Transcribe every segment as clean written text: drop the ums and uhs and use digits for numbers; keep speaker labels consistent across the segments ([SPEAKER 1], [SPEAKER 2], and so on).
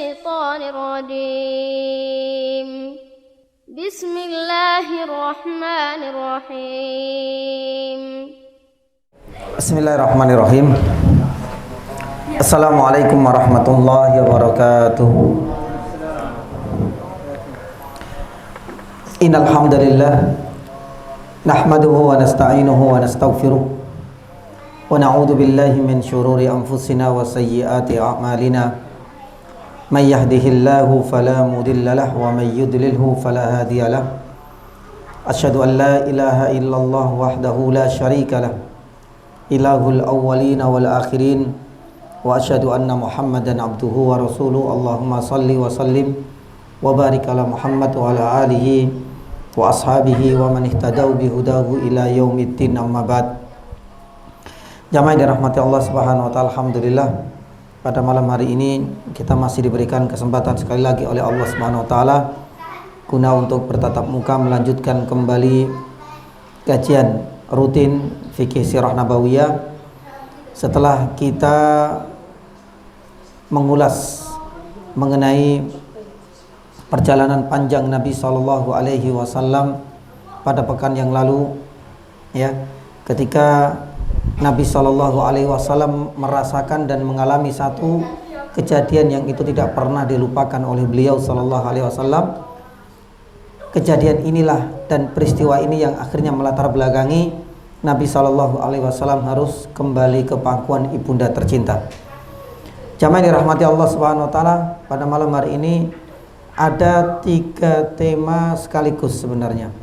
[SPEAKER 1] الشيطان الرجيم بسم الله الرحمن الرحيم
[SPEAKER 2] Bismillahirrahmanirrahim. Assalamualaikum warahmatullahi wabarakatuh. Innal hamdalillah nahmaduhu wa nasta'inuhu wa nastaghfiruh wa na'udzu billahi min shururi anfusina wa sayyiati a'malina. May yahdihillahu fala mudilla lahu wa may yudlilhu fala hadiya lahu. Asyhadu an la ilaha illallah wahdahu la syarika lahu ilahul awwalina wal akhirin wa asyhadu anna Muhammadan abduhu wa rasuluhu. Allahumma salli wa sallim wa barik ala Muhammad wa ala alihi wa ashabihi wa man ihtadau bihudahu ila yaumiddin, amma ba'd. Jamaah yang dirahmati Allah Subhanahu wa taala, alhamdulillah pada malam hari ini kita masih diberikan kesempatan sekali lagi oleh Allah Subhanahu wa taala guna untuk bertatap muka melanjutkan kembali kajian rutin fikih sirah nabawiyah setelah kita mengulas mengenai perjalanan panjang Nabi Shallallahu Alaihi Wasallam pada pekan yang lalu, ya, ketika Nabi Shallallahu Alaihi Wasallam merasakan dan mengalami satu kejadian yang itu tidak pernah dilupakan oleh beliau Shallallahu Alaihi Wasallam. Kejadian inilah dan peristiwa ini yang akhirnya melatar belakangi Nabi Shallallahu Alaihi Wasallam harus kembali ke pangkuan ibunda tercinta. Jamaah yang dirahmati Allah Subhanahu Wa Taala, pada malam hari ini ada 3 tema sekaligus sebenarnya.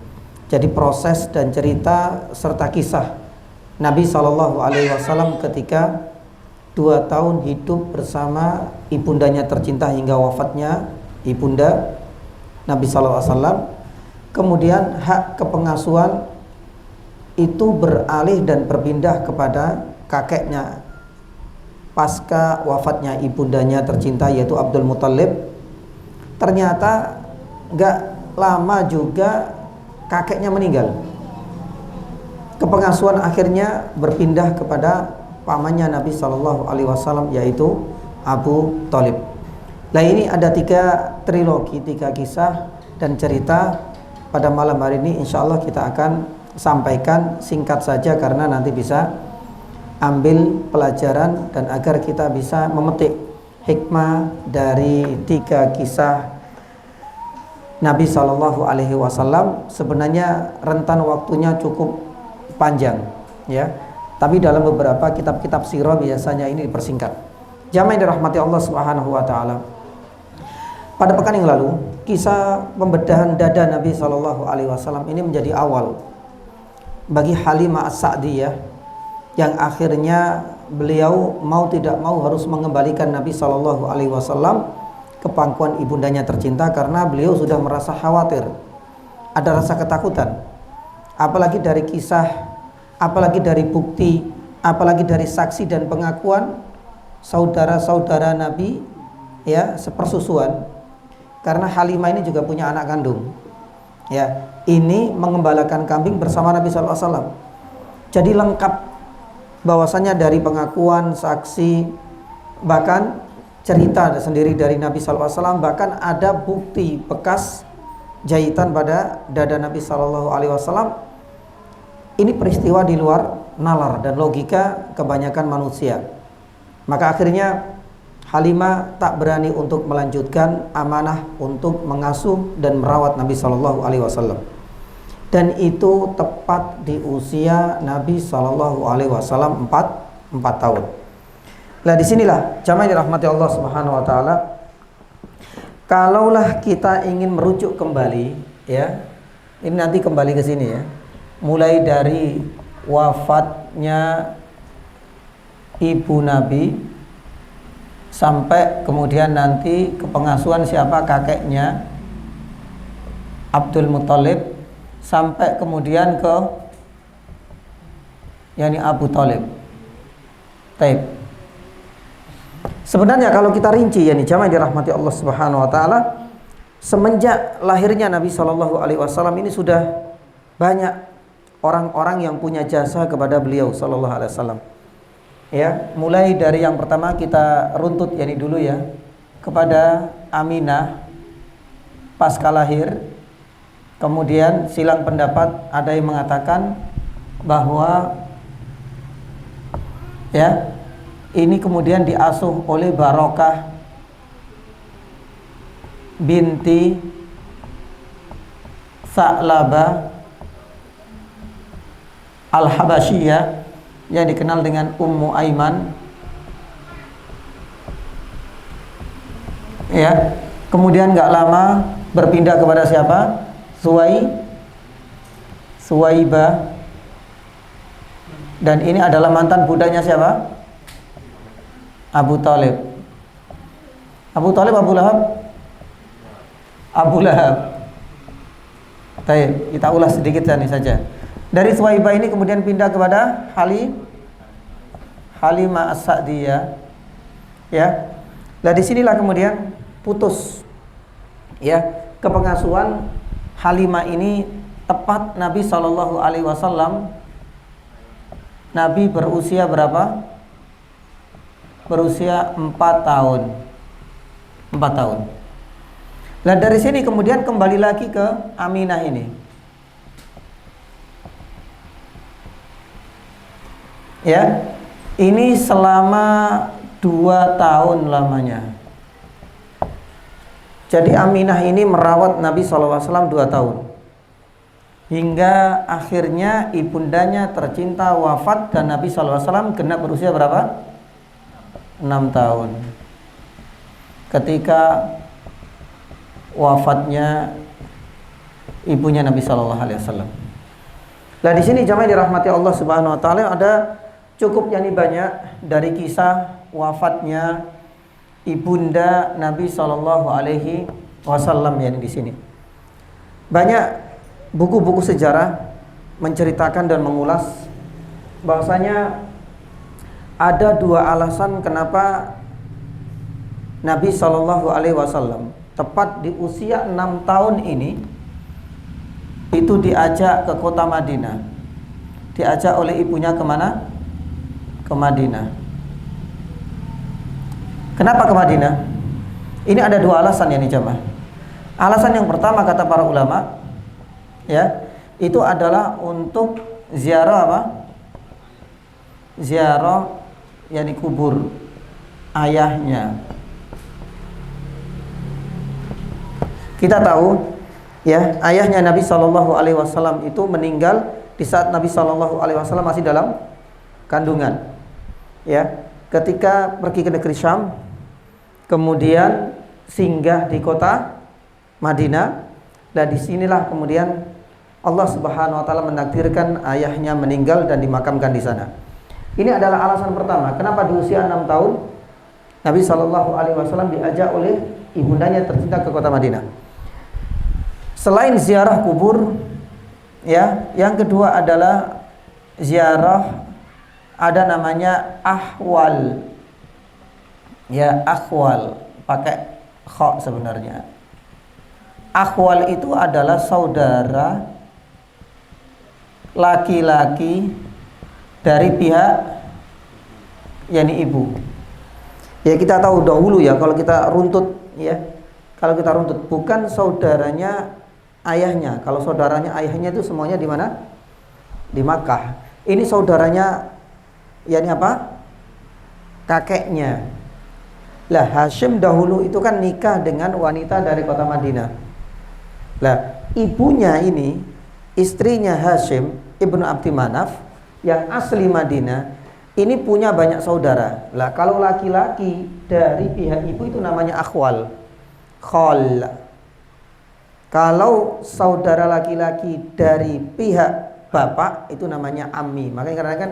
[SPEAKER 2] Jadi proses dan cerita serta kisah Nabi Shallallahu Alaihi Wasallam ketika 2 tahun hidup bersama ibundanya tercinta hingga wafatnya ibunda Nabi Shallallahu Alaihi Wasallam. Kemudian hak kepengasuhan itu beralih dan berpindah kepada kakeknya pasca wafatnya ibundanya tercinta yaitu Abdul Muthalib. Ternyata gak lama juga kakeknya meninggal. Kepengasuhan akhirnya berpindah kepada pamannya Nabi Shallallahu Alaihi Wasallam yaitu Abu Thalib. Nah, ini ada 3 trilogi, 3 kisah dan cerita. Pada malam hari ini insya Allah kita akan sampaikan singkat saja karena nanti bisa ambil pelajaran dan agar kita bisa memetik hikmah dari 3 kisah Nabi Shallallahu Alaihi Wasallam. Sebenarnya rentan waktunya cukup panjang, ya. Tapi dalam beberapa kitab-kitab sirah biasanya ini dipersingkat. Jamaah yang dirahmati Allah Subhanahu Wa Taala. Pada pekan yang lalu, kisah pembedahan dada Nabi Shallallahu Alaihi Wasallam ini menjadi awal bagi Halimah As-Sa'diyah yang akhirnya beliau mau tidak mau harus mengembalikan Nabi Shallallahu Alaihi Wasallam ke pangkuan ibundanya tercinta karena beliau sudah merasa khawatir, ada rasa ketakutan, apalagi dari kisah, apalagi dari bukti, apalagi dari saksi dan pengakuan saudara-saudara Nabi, ya, sepersusuan. Karena Halimah ini juga punya anak kandung, ya, ini mengembalakan kambing bersama Nabi Sallallahu Alaihi Wasallam. Jadi lengkap bahwasanya dari pengakuan, saksi, bahkan cerita sendiri dari Nabi Sallallahu Alaihi Wasallam, bahkan ada bukti bekas jahitan pada dada Nabi Sallallahu Alaihi Wasallam. Ini peristiwa di luar nalar dan logika kebanyakan manusia. Maka akhirnya Halimah tak berani untuk melanjutkan amanah untuk mengasuh dan merawat Nabi Sallallahu Alaihi Wasallam. Dan itu tepat di usia Nabi Sallallahu Alaihi Wasallam 4 tahun. Nah, disinilah jamaah yang dirahmati Allah Subhanahu Wa Taala. Kalaulah kita ingin merujuk kembali, ya, ini nanti kembali ke sini, ya, mulai dari wafatnya ibu Nabi sampai kemudian nanti kepengasuhan siapa, kakeknya Abdul Muthalib, sampai kemudian ke yakni Abu Thalib. Taib. Sebenarnya kalau kita rinci, ya nih jamaah dirahmati Allah Subhanahu Wa Taala, semenjak lahirnya Nabi Shallallahu Alaihi Wasallam ini sudah banyak orang-orang yang punya jasa kepada beliau Shallallahu Alaihi Wasallam. Ya, mulai dari yang pertama kita runtut yakni dulu, ya, kepada Aminah pasca lahir. Kemudian silang pendapat, ada yang mengatakan bahwa ya ini kemudian diasuh oleh Barokah binti Sa'labah Al-Habasyiyah yang dikenal dengan Ummu Aiman. Ya, kemudian nggak lama berpindah kepada siapa? Suwaibah. Dan ini adalah mantan budaknya siapa? Abu Thalib. Abu Thalib, Abu Lahab? Abu Lahab. Baik, kita ulas sedikit saja. Dari Suwaibah ini kemudian pindah kepada Halimah As-Sa'diyah. Ya. Nah, disinilah kemudian putus ya kepengasuhan Halimah ini tepat Nabi SAW. Nabi berusia berapa? Berusia 4 tahun. 4 tahun. Nah, dari sini kemudian kembali lagi ke Aminah ini. Ya. Ini selama 2 tahun lamanya. Jadi Aminah ini merawat Nabi SAW 2 tahun. Hingga akhirnya ibundanya tercinta wafat dan Nabi SAW genap berusia berapa? 6 tahun. Ketika wafatnya ibunya Nabi SAW. Nah, di sini jamaah dirahmati Allah Subhanahu Wa Taala, ada cukup banyak dari kisah wafatnya ibunda Nabi SAW yang di sini. Banyak buku-buku sejarah menceritakan dan mengulas bahwasanya ada 2 alasan kenapa Nabi SAW tepat di usia 6 tahun ini itu diajak ke kota Madinah. Diajak oleh ibunya kemana? Ke Madinah. Kenapa ke Madinah? Ini ada 2 alasan ya nih jamaah. Alasan yang pertama kata para ulama ya, itu adalah untuk ziarah apa? Ziarah yakni kubur ayahnya. Kita tahu ya, ayahnya Nabi SAW itu meninggal di saat Nabi SAW masih dalam kandungan. Ya, ketika pergi ke negeri Syam, kemudian singgah di kota Madinah. Dan disinilah kemudian Allah Subhanahu Wa Taala menakdirkan ayahnya meninggal dan dimakamkan di sana. Ini adalah alasan pertama kenapa di usia 6 tahun Nabi SAW diajak oleh ibundanya tercinta ke kota Madinah. Selain ziarah kubur, ya, yang kedua adalah ziarah ada namanya ahwal. Ya, ahwal pakai kha sebenarnya. Ahwal itu adalah saudara laki-laki dari pihak yakni ibu. Ya, kita tahu dahulu ya, kalau kita runtut ya, kalau kita runtut bukan saudaranya ayahnya. Kalau saudaranya ayahnya itu semuanya di mana? Di Makkah. Ini saudaranya yakni apa? Kakeknya. Lah, Hashim dahulu itu kan nikah dengan wanita dari kota Madinah. Lah, ibunya ini, istrinya Hashim ibnu Abdi Manaf yang asli Madinah, ini punya banyak saudara. Lah, kalau laki-laki dari pihak ibu itu namanya akhwal, khol. Kalau saudara laki-laki dari pihak bapak itu namanya ammi. Makanya karena kan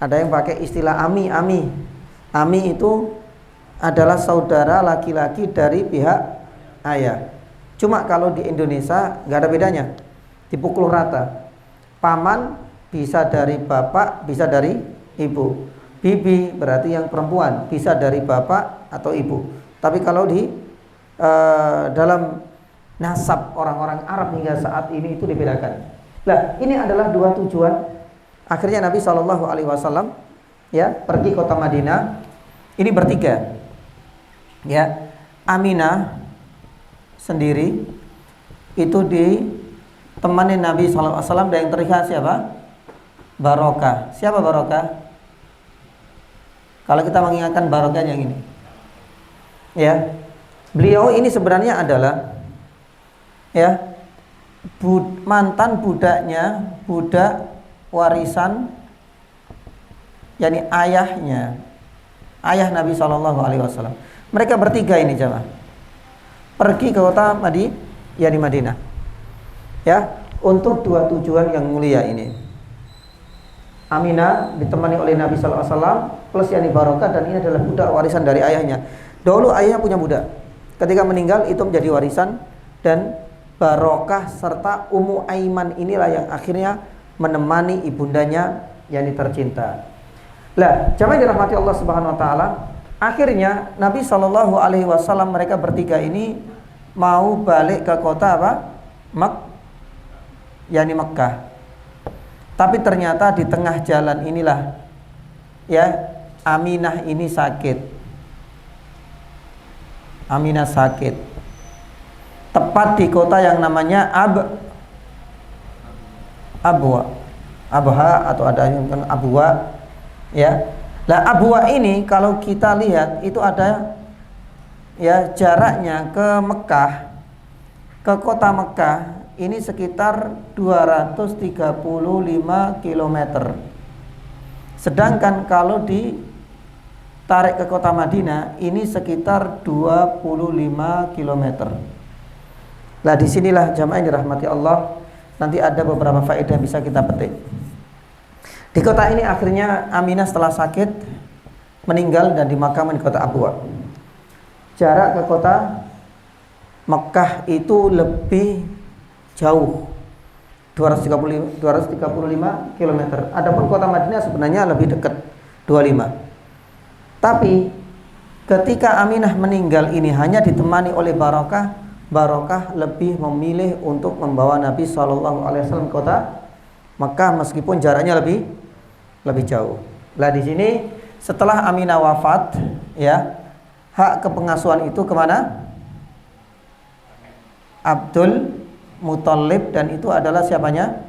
[SPEAKER 2] ada yang pakai istilah ami. Ami itu adalah saudara laki-laki dari pihak ayah. Cuma kalau di Indonesia nggak ada bedanya, dipukul rata. Paman bisa dari bapak, bisa dari ibu. Bibi berarti yang perempuan, bisa dari bapak atau ibu. Tapi kalau di dalam nasab orang-orang Arab hingga saat ini itu dibedakan. Nah, ini adalah 2 tujuan. Akhirnya Nabi SAW ya pergi kota Madinah. Ini bertiga. Ya, Aminah sendiri itu ditemani Nabi SAW, dan yang terlihat siapa? Barokah. Siapa Barokah? Kalau kita mengingatkan Barokah yang ini, ya, beliau ini sebenarnya adalah, ya, mantan budaknya, budak warisan, yakni ayah Nabi SAW. Mereka bertiga ini jemaah pergi ke kota Madinah, ya, untuk dua tujuan yang mulia ini. Aminah ditemani oleh Nabi SAW plus yakni Barokah, dan ini adalah budak warisan dari ayahnya. Dahulu ayahnya punya budak, ketika meninggal itu menjadi warisan, dan Barokah serta Ummu Aiman inilah yang akhirnya menemani ibundanya yakni tercinta. Lah, jamaah dirahmati Allah Subhanahu wa taala, akhirnya Nabi SAW mereka bertiga ini mau balik ke kota apa? yakni Mekkah. Tapi ternyata di tengah jalan inilah, ya, Aminah ini sakit. Aminah sakit. Tepat di kota yang namanya Abha atau ada yang Abwa, ya. Lah Abwa ini kalau kita lihat itu ada, ya, jaraknya ke Mekah, ke kota Mekah ini sekitar 235 km. Sedangkan kalau ditarik ke kota Madinah ini sekitar 25 km. Nah, disinilah jamaah yang dirahmati Allah, nanti ada beberapa faedah yang bisa kita petik. Di kota ini akhirnya Aminah setelah sakit meninggal dan dimakamkan di kota Abwa. Jarak ke kota Mekah itu lebih jauh, 235 km. Adapun kota Madinah sebenarnya lebih dekat, 25. Tapi ketika Aminah meninggal ini hanya ditemani oleh Barokah lebih memilih untuk membawa Nabi SAW ke kota Mekah meskipun jaraknya lebih jauh. Lah di sini setelah Aminah wafat, ya, hak kepengasuhan itu kemana? Abdul Muthalib, dan itu adalah siapanya?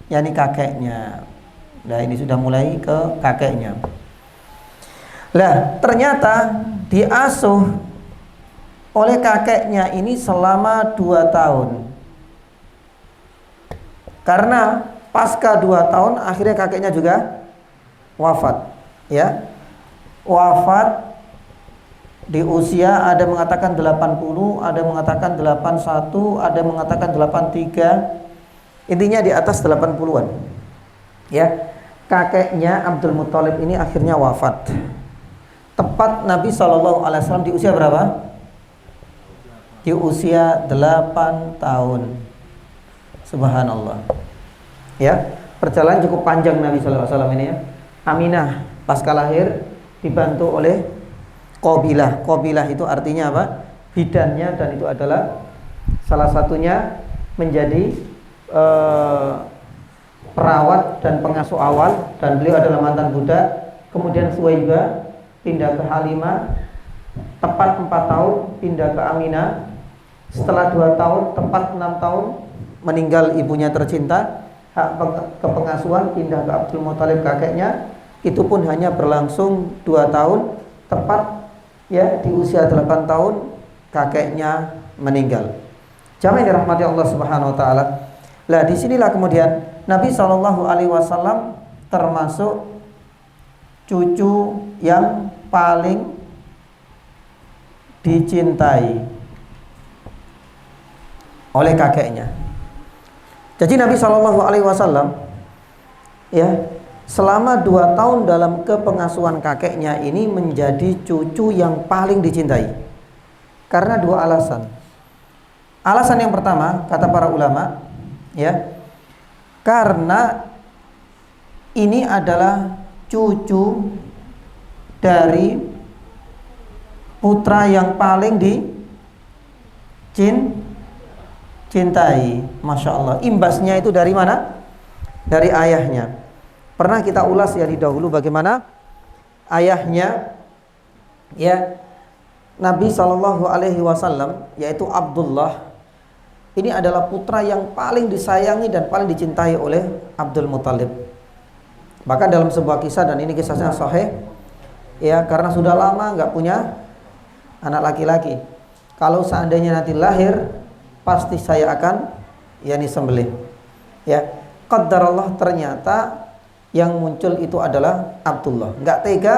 [SPEAKER 2] yakni kakeknya. Nah, ini sudah mulai ke kakeknya. Lah, ternyata diasuh oleh kakeknya ini selama 2 tahun. Karena pasca 2 tahun akhirnya kakeknya juga wafat, ya. Wafat di usia, ada mengatakan 80, ada mengatakan 81, ada mengatakan 83. Intinya di atas 80-an. Ya. Kakeknya Abdul Muthalib ini akhirnya wafat. Tepat Nabi SAW di usia berapa? Di usia 8 tahun. Subhanallah. Ya, perjalanan cukup panjang Nabi SAW ini, ya. Aminah pasca lahir dibantu oleh Qabilah. Qabilah itu artinya apa? Bidannya, dan itu adalah salah satunya menjadi perawat dan pengasuh awal, dan beliau adalah mantan budak. Kemudian Suwaibah pindah ke Halimah, tepat 4 tahun pindah ke Aminah. Setelah 2 tahun, tepat 6 tahun meninggal ibunya tercinta. Hak kepengasuhan pindah ke Abdul Muthalib kakeknya, itu pun hanya berlangsung 2 tahun. Tepat, ya, di usia 8 tahun kakeknya meninggal. Jamaah yang dirahmati Allah Subhanahu wa taala. Lah disinilah kemudian Nabi SAW termasuk cucu yang paling dicintai oleh kakeknya. Jadi Nabi SAW, ya, selama 2 tahun dalam kepengasuhan kakeknya ini menjadi cucu yang paling dicintai. Karena 2 alasan. Alasan yang pertama, kata para ulama, ya, karena ini adalah cucu dari putra yang paling dicintai. Masya Allah. Imbasnya itu dari mana? Dari ayahnya. Pernah kita ulas ya di dahulu bagaimana ayahnya, ya, Nabi Shallallahu Alaihi Wasallam, yaitu Abdullah, ini adalah putra yang paling disayangi dan paling dicintai oleh Abdul Muthalib. Bahkan dalam sebuah kisah, dan ini kisahnya sahih, ya, karena sudah lama nggak punya anak laki-laki. Kalau seandainya nanti lahir, pasti saya akan sembelih. Ya, qadarullah, ternyata yang muncul itu adalah Abdullah. Nggak tega,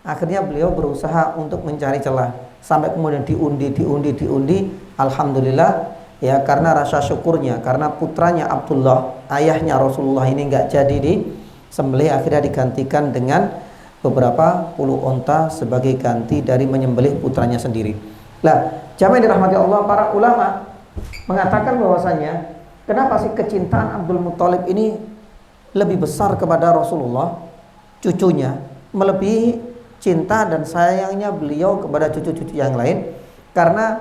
[SPEAKER 2] akhirnya beliau berusaha untuk mencari celah, sampai kemudian diundi. Alhamdulillah, ya, karena rasa syukurnya, karena putranya Abdullah, ayahnya Rasulullah ini nggak jadi disembelih, akhirnya digantikan dengan beberapa puluh onta sebagai ganti dari menyembelih putranya sendiri. Lah, jamaah yang dirahmati Allah, para ulama mengatakan bahwasanya kenapa sih kecintaan Abdul Muthalib ini lebih besar kepada Rasulullah, cucunya, melebihi cinta dan sayangnya beliau kepada cucu-cucu yang lain? Karena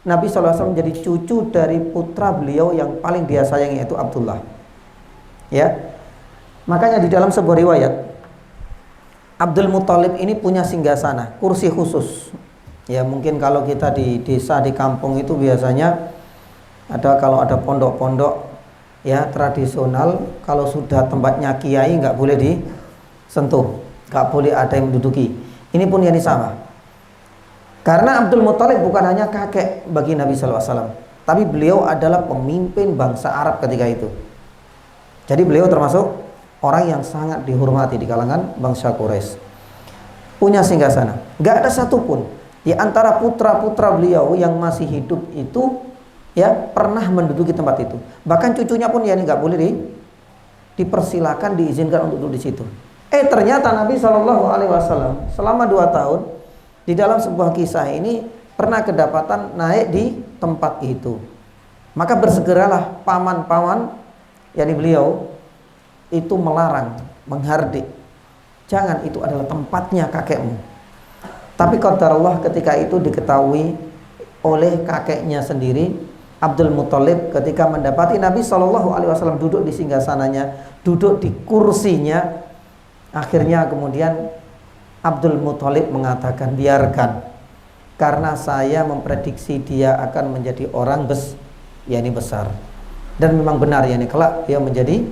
[SPEAKER 2] Nabi SAW menjadi cucu dari putra beliau yang paling dia sayangi, yaitu Abdullah. Ya, makanya di dalam sebuah riwayat, Abdul Muthalib ini punya singgasana, kursi khusus. Ya, mungkin kalau kita di desa, di kampung itu biasanya kalau ada pondok-pondok ya tradisional, kalau sudah tempatnya kiai nggak boleh disentuh, nggak boleh ada yang menduduki. Ini pun yang sama. Karena Abdul Muthalib bukan hanya kakek bagi Nabi SAW, tapi beliau adalah pemimpin bangsa Arab ketika itu. Jadi beliau termasuk orang yang sangat dihormati di kalangan bangsa Quraisy. Punya singgasana. Nggak ada satupun di antara putra-putra beliau yang masih hidup itu ya pernah menduduki tempat itu. Bahkan cucunya pun nggak boleh dipersilakan, diizinkan untuk duduk di situ. Ternyata Nabi SAW selama 2 tahun di dalam sebuah kisah ini pernah kedapatan naik di tempat itu. Maka bersegeralah paman-paman beliau itu melarang, menghardik, jangan, itu adalah tempatnya kakekmu. Tapi qadarullah, ketika itu diketahui oleh kakeknya sendiri, Abdul Muthalib, ketika mendapati Nabi SAW duduk di singgasananya, duduk di kursinya, akhirnya kemudian Abdul Muthalib mengatakan, biarkan, karena saya memprediksi dia akan menjadi orang besar. Dan memang benar, kelak dia menjadi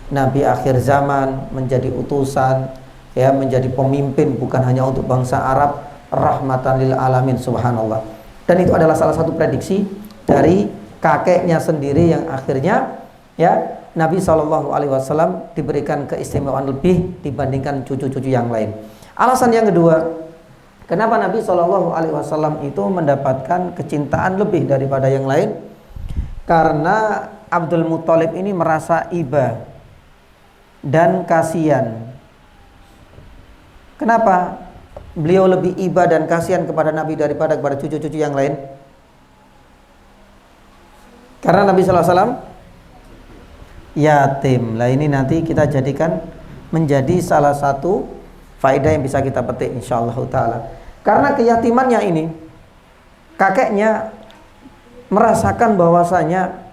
[SPEAKER 2] Nabi akhir zaman, menjadi utusan, ya, menjadi pemimpin bukan hanya untuk bangsa Arab, rahmatan lil alamin, subhanallah. Dan itu adalah salah satu prediksi dari kakeknya sendiri yang akhirnya ya Nabi SAW diberikan keistimewaan lebih dibandingkan cucu-cucu yang lain. Alasan yang kedua, kenapa Nabi SAW itu mendapatkan kecintaan lebih daripada yang lain? Karena Abdul Muthalib ini merasa iba dan kasihan. Kenapa beliau lebih iba dan kasihan kepada Nabi daripada kepada cucu-cucu yang lain? Karena Nabi SAW yatim. Lah, ini nanti kita jadikan menjadi salah satu faedah yang bisa kita petik insyaallah taala. Karena keyatimannya ini, kakeknya merasakan bahwasanya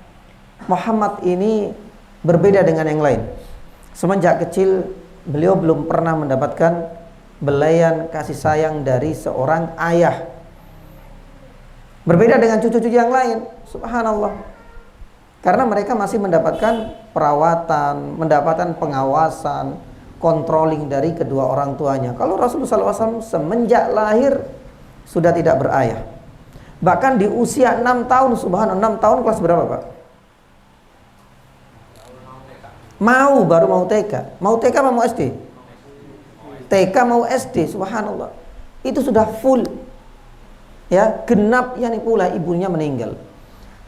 [SPEAKER 2] Muhammad ini berbeda dengan yang lain. Semenjak kecil beliau belum pernah mendapatkan belayan kasih sayang dari seorang ayah. Berbeda dengan cucu-cucu yang lain, subhanallah. Karena mereka masih mendapatkan perawatan, mendapatkan pengawasan, controlling dari kedua orang tuanya. Kalau Rasulullah SAW semenjak lahir sudah tidak berayah. Bahkan di usia 6 tahun, subhanallah, 6 tahun kelas berapa, Pak? Baru mau TK. Mau TK apa mau SD? TK mau SD, subhanallah. Itu sudah full. Ya, genap pula ibunya meninggal.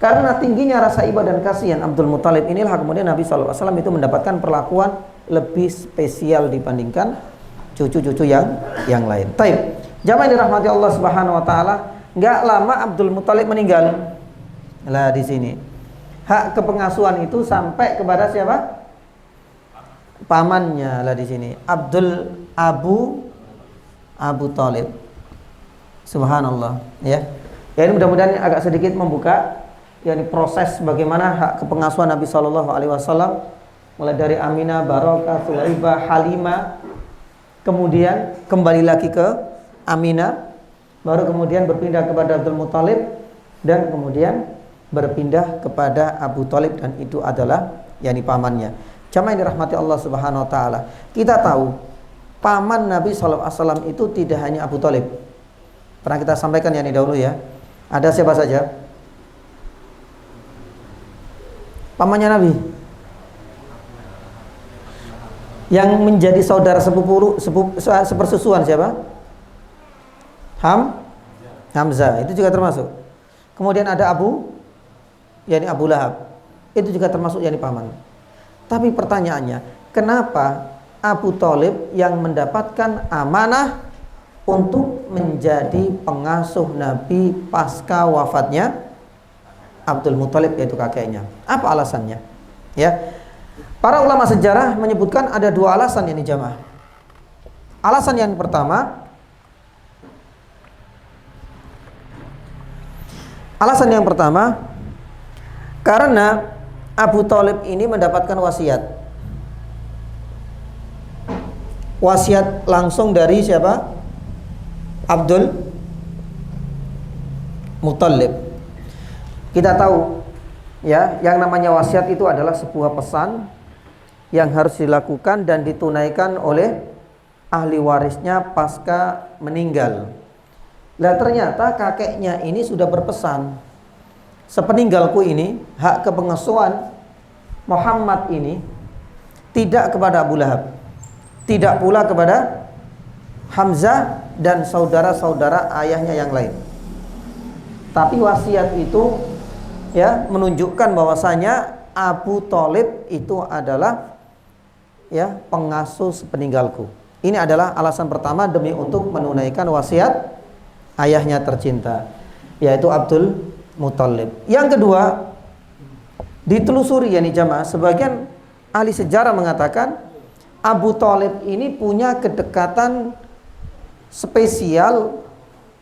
[SPEAKER 2] Karena tingginya rasa iba dan kasihan Abdul Muthalib inilah kemudian Nabi SAW itu mendapatkan perlakuan lebih spesial dibandingkan cucu-cucu yang lain. Taib. Jamaah dirahmati Allah Subhanahu wa taala, enggak lama Abdul Muthalib meninggal. Lah, di sini hak kepengasuhan itu sampai kepada siapa? Pamannya lah di sini. Abu Thalib. Subhanallah, ya. Ya, ini mudah-mudahan agak sedikit membuka proses bagaimana hak kepengasuhan Nabi SAW, mulai dari Aminah, Barokah, Thulaibah, Halimah, kemudian kembali lagi ke Aminah, baru kemudian berpindah kepada Abdul Muthalib, dan kemudian berpindah kepada Abu Thalib, dan itu adalah yakni pamannya. Jamaah yang dirahmati Allah Subhanahu wa taala. Kita tahu paman Nabi sallallahu alaihi wasallam itu tidak hanya Abu Thalib. Pernah kita sampaikan yakni dahulu ya. Ada siapa saja? Pamannya Nabi yang menjadi saudara sepersusuan siapa? Hamzah, itu juga termasuk. Kemudian ada yakni Abu Lahab, itu juga termasuk yakni paman. Tapi pertanyaannya, kenapa Abu Thalib yang mendapatkan amanah untuk menjadi pengasuh Nabi pasca wafatnya Abdul Muthalib, yaitu kakeknya? Apa alasannya? Ya, para ulama sejarah menyebutkan ada dua alasan ini jamaah. Alasan yang pertama, karena Abu Thalib ini mendapatkan wasiat langsung dari siapa? Abdul Muthalib. Kita tahu ya, yang namanya wasiat itu adalah sebuah pesan yang harus dilakukan dan ditunaikan oleh ahli warisnya pasca meninggal. Lah ternyata kakeknya ini sudah berpesan, sepeninggalku ini hak kepengasuhan Muhammad ini tidak kepada Abu Lahab, tidak pula kepada Hamzah dan saudara-saudara ayahnya yang lain. Tapi wasiat itu ya menunjukkan bahwasanya Abu Thalib itu adalah ya pengasuh sepeninggalku. Ini adalah alasan pertama demi untuk menunaikan wasiat ayahnya tercinta, yaitu Abdul Muthalib. Yang kedua, ditelusuri yakni jamaah, sebagian ahli sejarah mengatakan Abu Thalib ini punya kedekatan spesial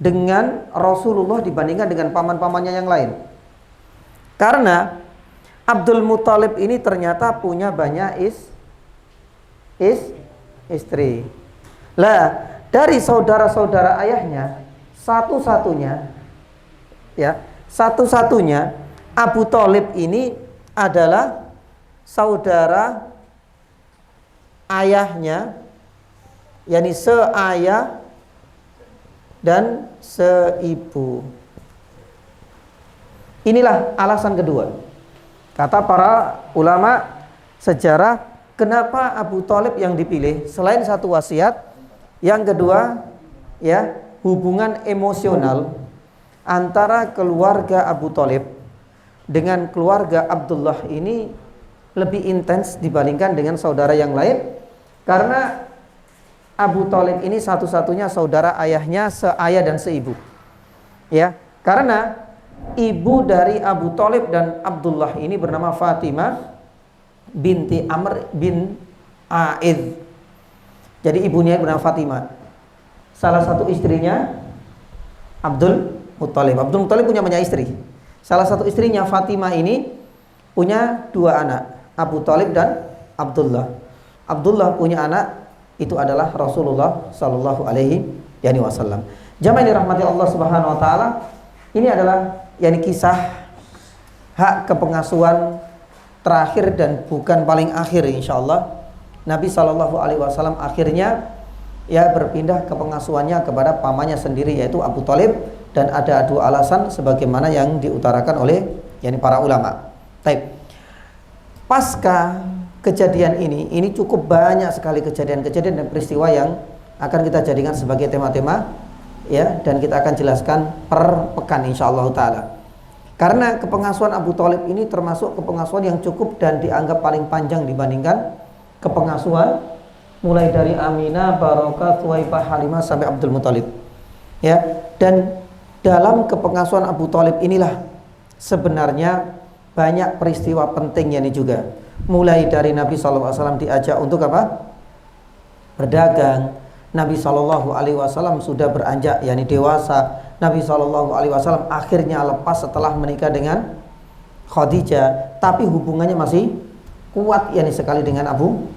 [SPEAKER 2] dengan Rasulullah dibandingkan dengan paman-pamannya yang lain. Karena Abdul Muthalib ini ternyata punya banyak istri. Lah, dari saudara-saudara ayahnya, satu-satunya Abu Thalib ini adalah saudara ayahnya, yakni seayah dan seibu. Inilah alasan kedua. Kata para ulama sejarah, kenapa Abu Thalib yang dipilih selain satu wasiat, yang kedua ya hubungan emosional antara keluarga Abu Thalib dengan keluarga Abdullah ini lebih intens dibandingkan dengan saudara yang lain, karena Abu Thalib ini satu-satunya saudara ayahnya seayah dan seibu. Ya, karena ibu dari Abu Thalib dan Abdullah ini bernama Fatimah binti Amr bin A'id. Jadi ibunya bernama Fatimah. Salah satu istrinya Abdul Muthalib. Abdul Muthalib punya banyak istri. Salah satu istrinya Fatimah ini punya dua anak, Abu Thalib dan Abdullah. Abdullah punya anak, itu adalah Rasulullah Sallallahu Alaihi Wasallam. Jamaah yang dirahmati Allah Subhanahu Wa Taala, ini adalah kisah hak kepengasuhan terakhir dan bukan paling akhir, insyaallah. Nabi Sallallahu Alaihi Wasallam akhirnya berpindah kepengasuhannya kepada pamannya sendiri, yaitu Abu Thalib, dan ada dua alasan sebagaimana yang diutarakan oleh para ulama. Taib. Pasca kejadian ini cukup banyak sekali kejadian-kejadian dan peristiwa yang akan kita jadikan sebagai tema-tema dan kita akan jelaskan per pekan insyaallah taala. Karena kepengasuhan Abu Thalib ini termasuk kepengasuhan yang cukup dan dianggap paling panjang dibandingkan kepengasuhan mulai dari Aminah, Barokah, Thuwaibah, Halimah sampai Abdul Muthalib. Dan dalam kepengasuhan Abu Thalib inilah sebenarnya banyak peristiwa pentingnya ini juga. Mulai dari Nabi SAW diajak untuk apa? Berdagang. Nabi SAW sudah beranjak dewasa. Nabi SAW akhirnya lepas setelah menikah dengan Khadijah, tapi hubungannya masih kuat sekali dengan Abu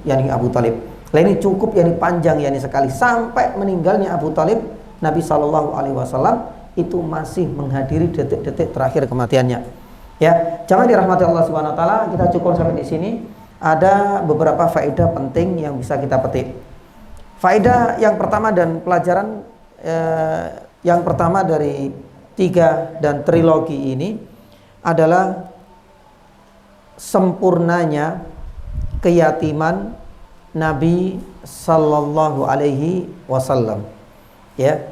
[SPEAKER 2] Thalib. Nah, ini cukup panjang sekali sampai meninggalnya Abu Thalib Nabi Shallallahu Alaihi Wasallam itu masih menghadiri detik-detik terakhir kematiannya. Ya, jangan dirahmati Allah Subhanahu Wa Taala. Kita cukup sampai di sini. Ada beberapa faedah penting yang bisa kita petik. Faedah yang pertama dan pelajaran yang pertama dari 3 dan trilogi ini adalah sempurnanya keyatiman Nabi Sallallahu Alaihi Wasallam. Ya,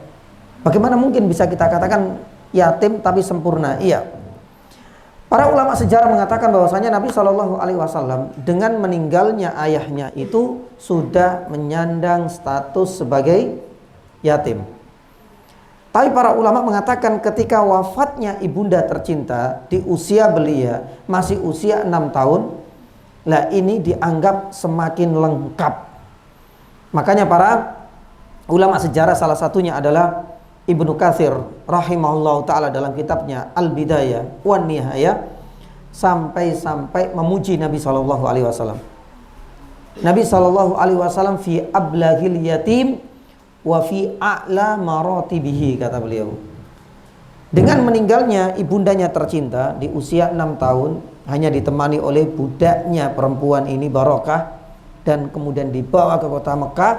[SPEAKER 2] bagaimana mungkin bisa kita katakan yatim tapi sempurna? Iya. Para ulama sejarah mengatakan bahwasanya Nabi Shallallahu Alaihi Wasallam dengan meninggalnya ayahnya itu sudah menyandang status sebagai yatim. Tapi para ulama mengatakan ketika wafatnya ibunda tercinta di usia belia masih usia 6 tahun, lah ini dianggap semakin lengkap. Makanya para ulama sejarah salah satunya adalah Ibnu Katsir rahimahullah ta'ala dalam kitabnya Al-Bidayah wan Nihayah sampai memuji Nabi Shallallahu Alaihi Wasallam. Nabi Shallallahu Alaihi Wasallam fi ablagil yatim wa fi a'la maratibihi, kata beliau. Dengan meninggalnya ibundanya tercinta di usia 6 tahun, hanya ditemani oleh budaknya perempuan ini Barokah, dan kemudian dibawa ke kota Mekah.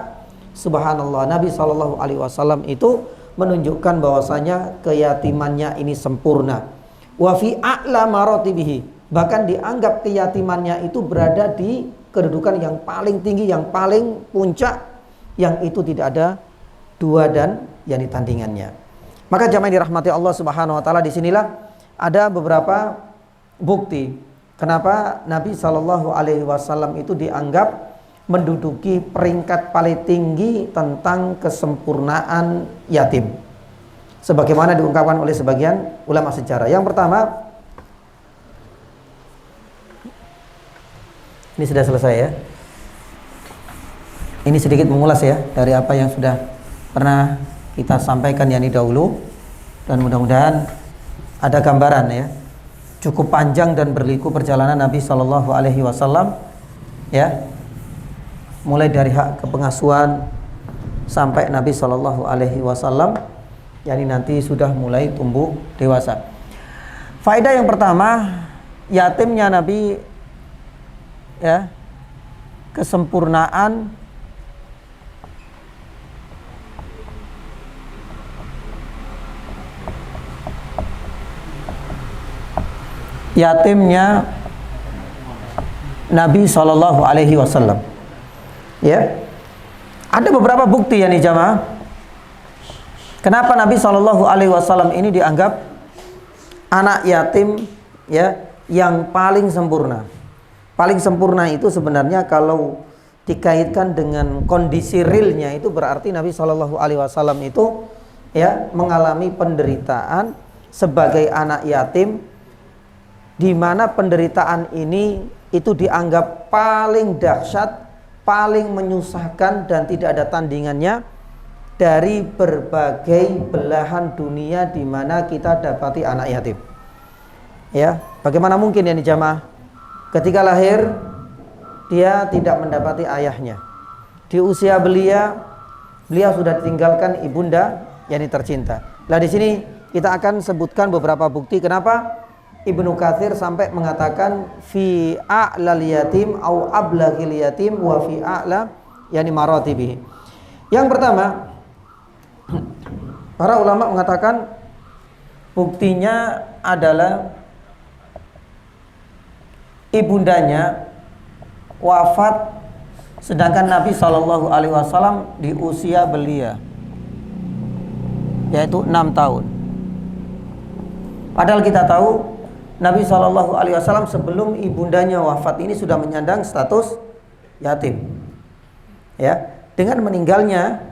[SPEAKER 2] Subhanallah, Nabi Shallallahu Alaihi Wasallam itu menunjukkan bahwasanya keyatimannya ini sempurna. Wa fi a'la maratibihi, bahkan dianggap keyatimannya itu berada di kedudukan yang paling tinggi, yang paling puncak, yang itu tidak ada dua dan yang ditandingannya. Maka jamaah dirahmati Allah Subhanahu wa taala, disinilah ada beberapa bukti kenapa Nabi Shallallahu Alaihi Wasallam itu dianggap menduduki peringkat paling tinggi tentang kesempurnaan yatim, sebagaimana diungkapkan oleh sebagian ulama sejarah. Yang pertama, ini sudah selesai ya. Ini sedikit mengulas ya dari apa yang sudah pernah kita sampaikan yang dahulu, dan mudah-mudahan ada gambaran ya. Cukup panjang dan berliku perjalanan Nabi Shallallahu Alaihi Wasallam ya, mulai dari hak kepengasuhan sampai Nabi Shallallahu Alaihi Wasallam yakni nanti sudah mulai tumbuh dewasa. Faedah yang pertama, yatimnya Nabi ya, kesempurnaan yatimnya Nabi Shallallahu Alaihi Wasallam. Ya, ada beberapa bukti ya nih jamaah. Kenapa Nabi Shallallahu Alaihi Wasallam ini dianggap anak yatim ya yang paling sempurna. Paling sempurna itu sebenarnya kalau dikaitkan dengan kondisi realnya itu berarti Nabi Shallallahu Alaihi Wasallam itu ya mengalami penderitaan sebagai anak yatim, di mana penderitaan ini itu dianggap paling dahsyat, paling menyusahkan, dan tidak ada tandingannya dari berbagai belahan dunia di mana kita dapati anak yatim. Ya, bagaimana mungkin ya jamaah, ketika lahir dia tidak mendapati ayahnya. Di usia belia, beliau sudah ditinggalkan ibunda yang tercinta. Nah, di sini kita akan sebutkan beberapa bukti kenapa Ibnu Katsir sampai mengatakan fi a'lal yatim au ablaghil yatim wa fi a'la yani maratibihi. Yang pertama, para ulama mengatakan buktinya adalah ibundanya wafat sedangkan Nabi Shallallahu Alaihi Wasallam di usia belia, yaitu 6 tahun. Padahal kita tahu Nabi Shallallahu Alaihi Wasallam sebelum ibundanya wafat ini sudah menyandang status yatim. Ya, dengan meninggalnya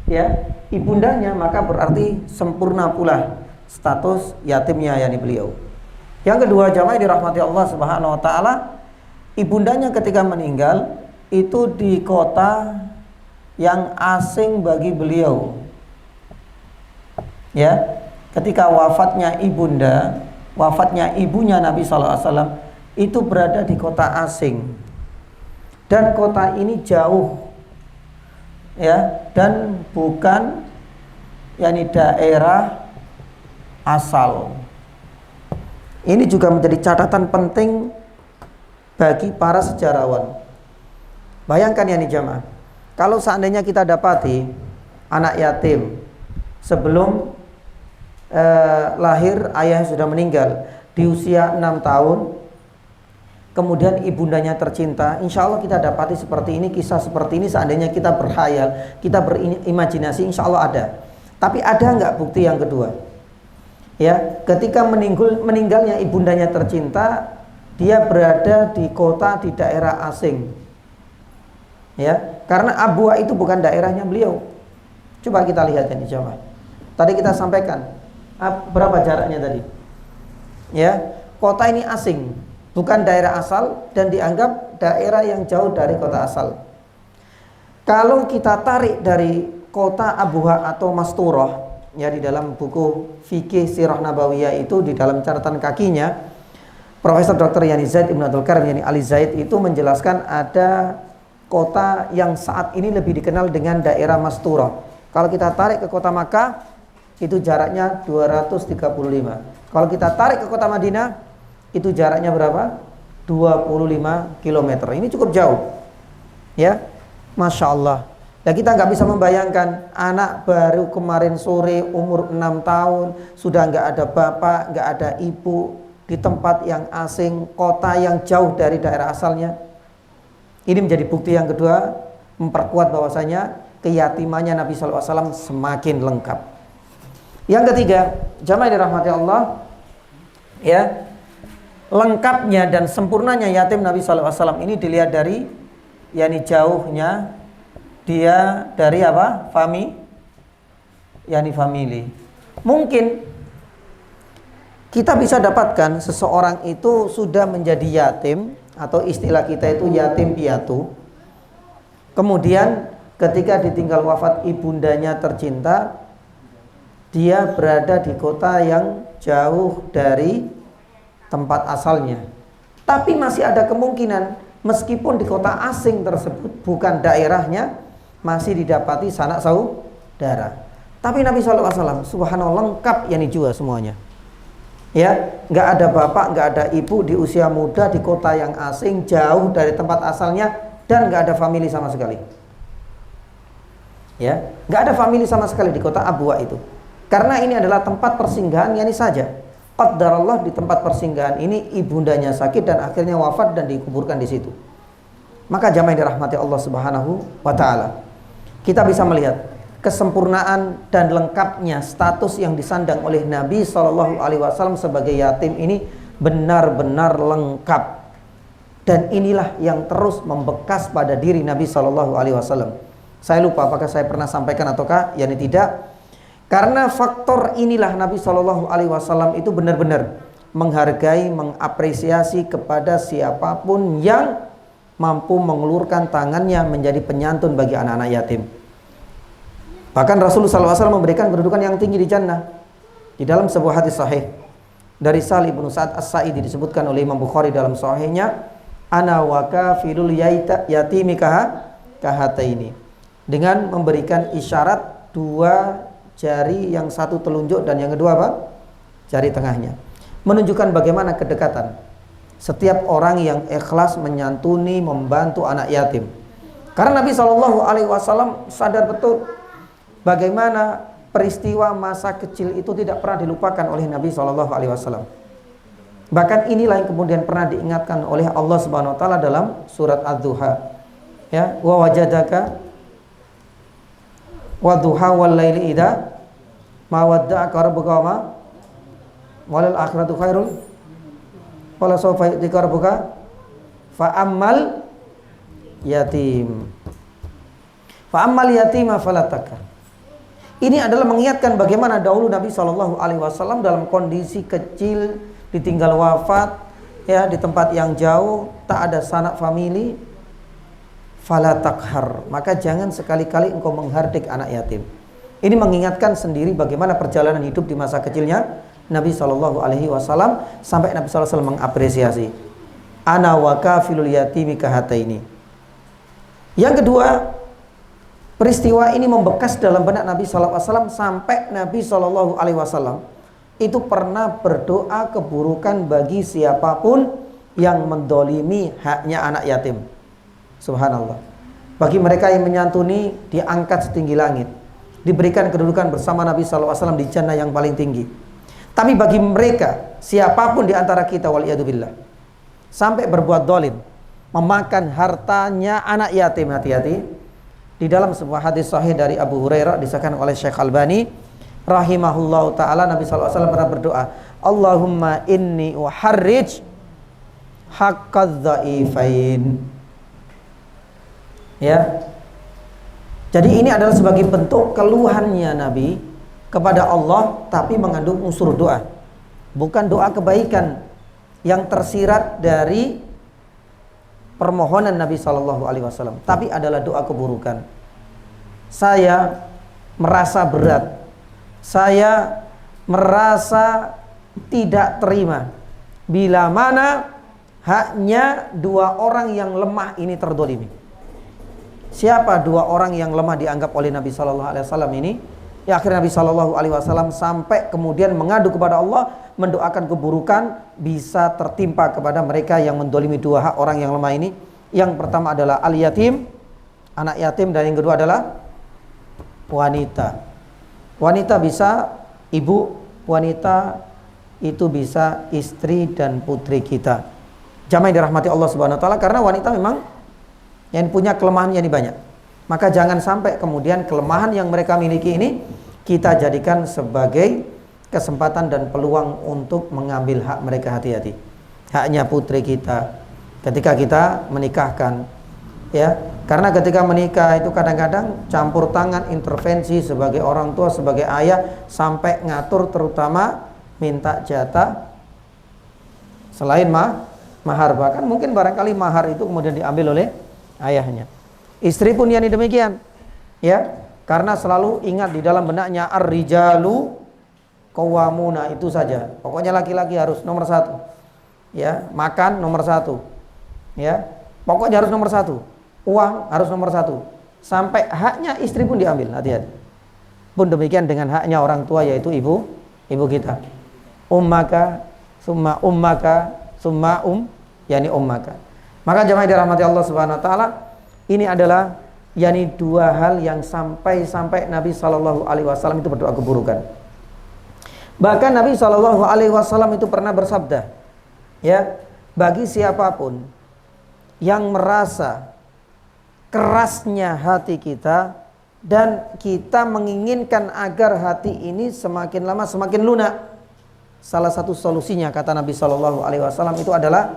[SPEAKER 2] ya ibundanya, maka berarti sempurna pula status yatimnya yakni beliau. Yang kedua, jamaah dirahmati Allah Subhanahu wa taala, ibundanya ketika meninggal itu di kota yang asing bagi beliau. Ya, ketika wafatnya ibunya Nabi sallallahu alaihi wasallam itu berada di kota asing. Dan kota ini jauh ya, dan bukan yakni daerah asal. Ini juga menjadi catatan penting bagi para sejarawan. Bayangkan ya nih jamaah, kalau seandainya kita dapati anak yatim sebelum lahir ayahnya sudah meninggal di usia 6 tahun, kemudian ibundanya tercinta, insya Allah kita dapati seperti ini, kisah seperti ini. Seandainya kita berkhayal, kita berimajinasi, insya Allah ada. Tapi ada nggak bukti yang kedua? Ya, ketika meninggalnya ibundanya tercinta, dia berada di kota, di daerah asing. Ya, karena Abuha itu bukan daerahnya beliau. Coba kita lihat ini jamaah. Tadi kita sampaikan berapa jaraknya tadi? Ya, kota ini asing, bukan daerah asal, dan dianggap daerah yang jauh dari kota asal. Kalau kita tarik dari kota Abuha atau Masturah, ya, di dalam buku fikih Sirah Nabawiyah itu, di dalam catatan kakinya Profesor Dr. Yani Zaid Ibn Abdul Karim Yani Ali Zaid itu menjelaskan ada kota yang saat ini lebih dikenal dengan daerah Masturah. Kalau kita tarik ke kota Makkah itu jaraknya 235. Kalau kita tarik ke kota Madinah itu jaraknya berapa? 25 km. Ini cukup jauh. Ya, Masya Allah. Nah, kita nggak bisa membayangkan anak baru kemarin sore umur 6 tahun sudah nggak ada bapak, nggak ada ibu, di tempat yang asing, kota yang jauh dari daerah asalnya. Ini menjadi bukti yang kedua, memperkuat bahwasanya keyatimannya Nabi SAW semakin lengkap. Yang ketiga, jamaah dirahmati Allah, ya, lengkapnya dan sempurnanya yatim Nabi SAW ini dilihat dari, yakni jauhnya dia dari apa? Family. Mungkin kita bisa dapatkan seseorang itu sudah menjadi yatim, atau istilah kita itu yatim piatu. Kemudian ketika ditinggal wafat ibundanya tercinta, dia berada di kota yang jauh dari tempat asalnya. Tapi masih ada kemungkinan meskipun di kota asing tersebut bukan daerahnya, masih didapati sanak saudara. Tapi Nabi SAW subhanallah lengkap yani juga semuanya. Ya, nggak ada bapak, nggak ada ibu, di usia muda, di kota yang asing, jauh dari tempat asalnya, dan nggak ada famili sama sekali. Ya, nggak ada famili sama sekali di kota Abuha itu. Karena ini adalah tempat persinggahan yani saja. Qaddarallah di tempat persinggahan ini ibundanya sakit dan akhirnya wafat dan dikuburkan di situ. Maka jamaah yang dirahmati Allah Subhanahu wa taala, kita bisa melihat kesempurnaan dan lengkapnya status yang disandang oleh Nabi SAW sebagai yatim ini benar-benar lengkap. Dan inilah yang terus membekas pada diri Nabi SAW. Saya lupa apakah saya pernah sampaikan ataukah yani tidak. Karena faktor inilah Nabi SAW itu benar-benar menghargai, mengapresiasi kepada siapapun yang mampu mengulurkan tangannya menjadi penyantun bagi anak-anak yatim. Bahkan Rasulullah SAW memberikan kedudukan yang tinggi di jannah. Di dalam sebuah hadis sahih dari Sahal bin Sa'ad As-Sa'idi disebutkan oleh Imam Bukhari dalam sahihnya, ana wa kafilul yatimi kahataini, dengan memberikan isyarat dua jari, yang satu telunjuk dan yang kedua apa? Jari tengahnya. Menunjukkan bagaimana kedekatan setiap orang yang ikhlas menyantuni, membantu anak yatim. Karena Nabi SAW sadar betul bagaimana peristiwa masa kecil itu tidak pernah dilupakan oleh Nabi SAW. Bahkan inilah yang kemudian pernah diingatkan oleh Allah Subhanahu Wa Taala dalam surat Ad-Duha. Ya, wa wajadaka wa duha wal laili idza ma wadda'aka rabbuka wa ma walal akhiratu khairun wala sawfa yu'tika rabbuka fa ammal yatima falatakar. Ini adalah mengingatkan bagaimana dahulu Nabi SAW dalam kondisi kecil, ditinggal wafat, ya, di tempat yang jauh, tak ada sanak famili. Fala takhar, maka jangan sekali-kali engkau menghardik anak yatim. Ini mengingatkan sendiri bagaimana perjalanan hidup di masa kecilnya Nabi SAW, sampai Nabi SAW mengapresiasi ana wa kafilul yatimi kahataini. Yang kedua, Peristiwa ini membekas dalam benak Nabi sallallahu alaihi wasallam sampai Nabi sallallahu alaihi wasallam itu pernah berdoa keburukan bagi siapapun yang mendolimi haknya anak yatim. Subhanallah. Bagi mereka yang menyantuni, diangkat setinggi langit, diberikan kedudukan bersama Nabi sallallahu alaihi wasallam di jannah yang paling tinggi. Tapi bagi mereka, siapapun di antara kita, waliyadzubillah, sampai berbuat dolim, memakan hartanya anak yatim, hati-hati. Di dalam sebuah hadis sahih dari Abu Hurairah disahkan oleh Syekh Albani rahimahullahu ta'ala, Nabi sallallahu alaihi wasallam pernah berdoa, Allahumma inni uharrij haqqadz dhaifain. Ya. Jadi ini adalah sebagai bentuk keluhannya Nabi kepada Allah, tapi mengandung unsur doa. Bukan doa kebaikan yang tersirat dari permohonan Nabi sallallahu alaihi wasallam, tapi adalah doa keburukan. Saya merasa berat, saya merasa tidak terima bila mana haknya dua orang yang lemah ini terdolimi. Siapa dua orang yang lemah dianggap oleh Nabi sallallahu alaihi wasallam ini? Ya, akhirnya Nabi sallallahu alaihi wasallam sampai kemudian mengadu kepada Allah, mendoakan keburukan bisa tertimpa kepada mereka yang mendolimi dua hak orang yang lemah ini. Yang pertama adalah al-yatim, anak yatim, dan yang kedua adalah wanita. Wanita bisa ibu, wanita itu bisa istri dan putri kita. Jamaah yang dirahmati Allah Subhanahu wa taala, karena wanita memang yang punya kelemahan yang banyak. Maka jangan sampai kemudian kelemahan yang mereka miliki ini kita jadikan sebagai kesempatan dan peluang untuk mengambil hak mereka. Hati-hati. Haknya putri kita ketika kita menikahkan, ya. Karena ketika menikah itu kadang-kadang campur tangan, intervensi sebagai orang tua, sebagai ayah, sampai ngatur, terutama minta jatah selain mahar. Bahkan mungkin barangkali mahar itu kemudian diambil oleh ayahnya. Istri pun yang demikian, ya, karena selalu ingat di dalam benaknya ar-rijalu qawwamuna, itu saja. Pokoknya laki-laki harus nomor satu, ya, makan nomor satu, ya, pokoknya harus nomor satu, uang harus nomor satu, sampai haknya istri pun diambil. Hati-hati. Pun demikian dengan haknya orang tua, yaitu ibu kita. Ummaka summa ummaka summa yani ummaka. Maka jemaah dirahmati Allah Subhanahu wa taala, ini adalah dua hal yang sampai Nabi sallallahu alaihi wasallam itu berdoa keburukan. Bahkan Nabi sallallahu alaihi wasallam itu pernah bersabda, ya, bagi siapapun yang merasa kerasnya hati kita dan kita menginginkan agar hati ini semakin lama semakin lunak, salah satu solusinya, kata Nabi sallallahu alaihi wasallam, itu adalah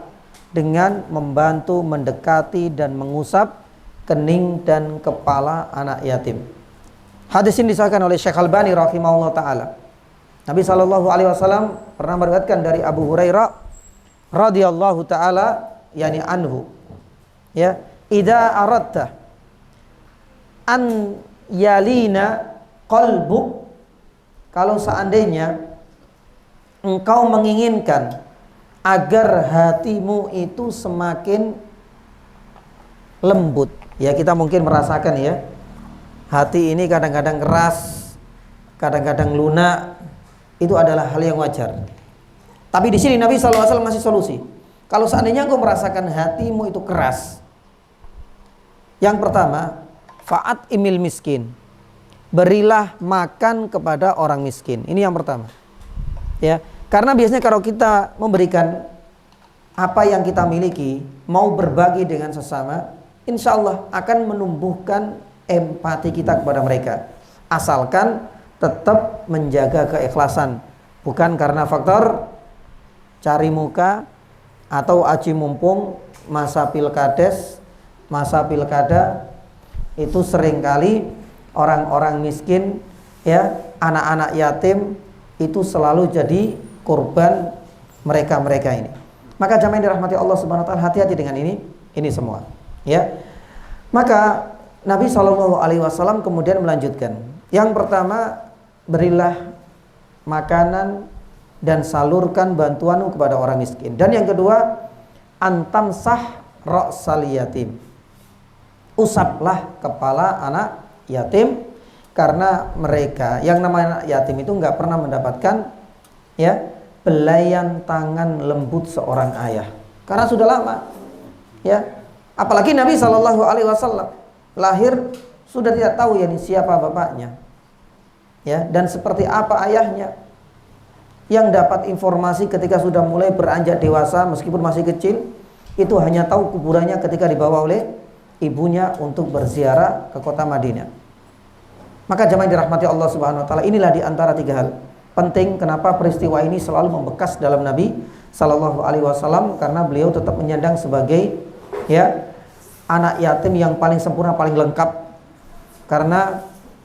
[SPEAKER 2] dengan membantu mendekati dan mengusap kening dan kepala anak yatim. Hadis ini disahkan oleh Syekh Albani rahimahullah taala. Nabi sallallahu alaihi wasallam pernah meriwayatkan dari Abu Hurairah radhiyallahu taala anhu, ya, idza aradta an yalina qalbuk, kalau seandainya engkau menginginkan agar hatimu itu semakin lembut. Ya, kita mungkin merasakan, ya, hati ini kadang-kadang keras, kadang-kadang lunak. Itu adalah hal yang wajar. Tapi di sini Nabi SAW masih solusi. Kalau seandainya engkau merasakan hatimu itu keras, yang pertama, fa'at imil miskin, berilah makan kepada orang miskin. Ini yang pertama, ya. Karena biasanya kalau kita memberikan apa yang kita miliki, mau berbagi dengan sesama, insya Allah akan menumbuhkan empati kita kepada mereka, asalkan tetap menjaga keikhlasan, bukan karena faktor cari muka atau aji mumpung. Masa pilkada itu seringkali orang-orang miskin, ya, anak-anak yatim itu selalu jadi korban mereka ini. Maka jamaah yang dirahmati Allah Subhanahu wa taala, hati-hati dengan ini semua, ya. Maka Nabi sallallahu alaihi wasallam kemudian melanjutkan, yang pertama, berilah makanan dan salurkan bantuanmu kepada orang miskin. Dan yang kedua, antamsah ra'sal yatim, usaplah kepala anak yatim, karena mereka yang namanya yatim itu nggak pernah mendapatkan ya belayan tangan lembut seorang ayah, karena sudah lama ya. Apalagi Nabi Shallallahu Alaihi Wasallam lahir sudah tidak tahu ya siapa bapaknya ya, dan seperti apa ayahnya. Yang dapat informasi ketika sudah mulai beranjak dewasa meskipun masih kecil, itu hanya tahu kuburannya ketika dibawa oleh ibunya untuk berziarah ke kota Madinah. Maka jemaah dirahmati Allah Subhanahu wa taala, inilah di antara 3 hal penting kenapa peristiwa ini selalu membekas dalam Nabi Sallallahu Alaihi Wasallam, karena beliau tetap menyandang sebagai ya anak yatim yang paling sempurna, paling lengkap.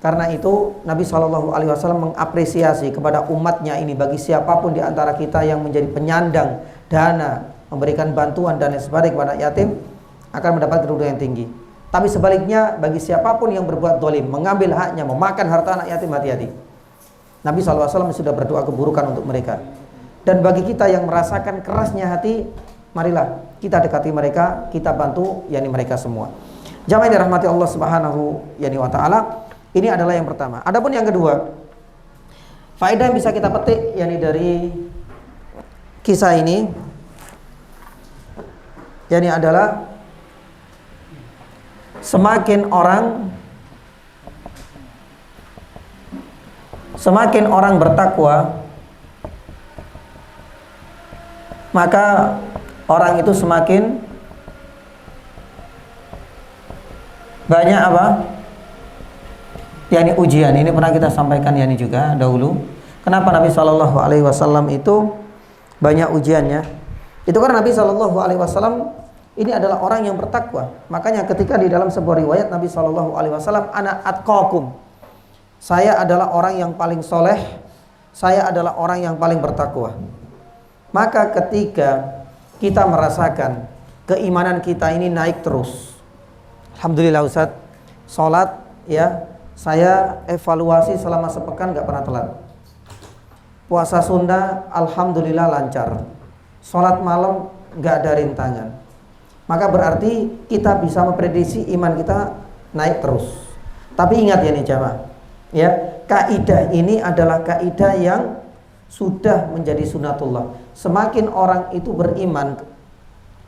[SPEAKER 2] Karena itu Nabi Sallallahu Alaihi Wasallam mengapresiasi kepada umatnya ini, bagi siapapun di antara kita yang menjadi penyandang dana, memberikan bantuan dan lain sebagainya kepada yatim, akan mendapat kedudukan yang tinggi. Tapi sebaliknya, bagi siapapun yang berbuat zalim, mengambil haknya, memakan harta anak yatim, hati-hati. Nabi SAW sudah berdoa keburukan untuk mereka. Dan bagi kita yang merasakan kerasnya hati, marilah kita dekati mereka, kita bantu yakni mereka semua. Jamaah yang dirahmati Allah Subhanahu wa taala, ini adalah yang pertama. Adapun yang kedua, faedah yang bisa kita petik yakni dari kisah ini yakni adalah semakin orang bertakwa, maka orang itu semakin banyak apa? Yani ujian. Ini pernah kita sampaikan yani juga dahulu. Kenapa Nabi Shallallahu Alaihi Wasallam itu banyak ujiannya? Itu karena Nabi Shallallahu Alaihi Wasallam ini adalah orang yang bertakwa. Makanya ketika di dalam sebuah riwayat Nabi Shallallahu Alaihi Wasallam, ana atqakum, saya adalah orang yang paling soleh, saya adalah orang yang paling bertakwa. Maka ketika kita merasakan keimanan kita ini naik terus, alhamdulillah Ustaz, sholat ya saya evaluasi selama sepekan gak pernah telat. Puasa sunnah alhamdulillah lancar, sholat malam gak ada rintangan. Maka berarti kita bisa memprediksi iman kita naik terus. Tapi ingat ya nih jamaah, ya kaidah ini adalah kaidah yang sudah menjadi sunatullah. Semakin orang itu beriman,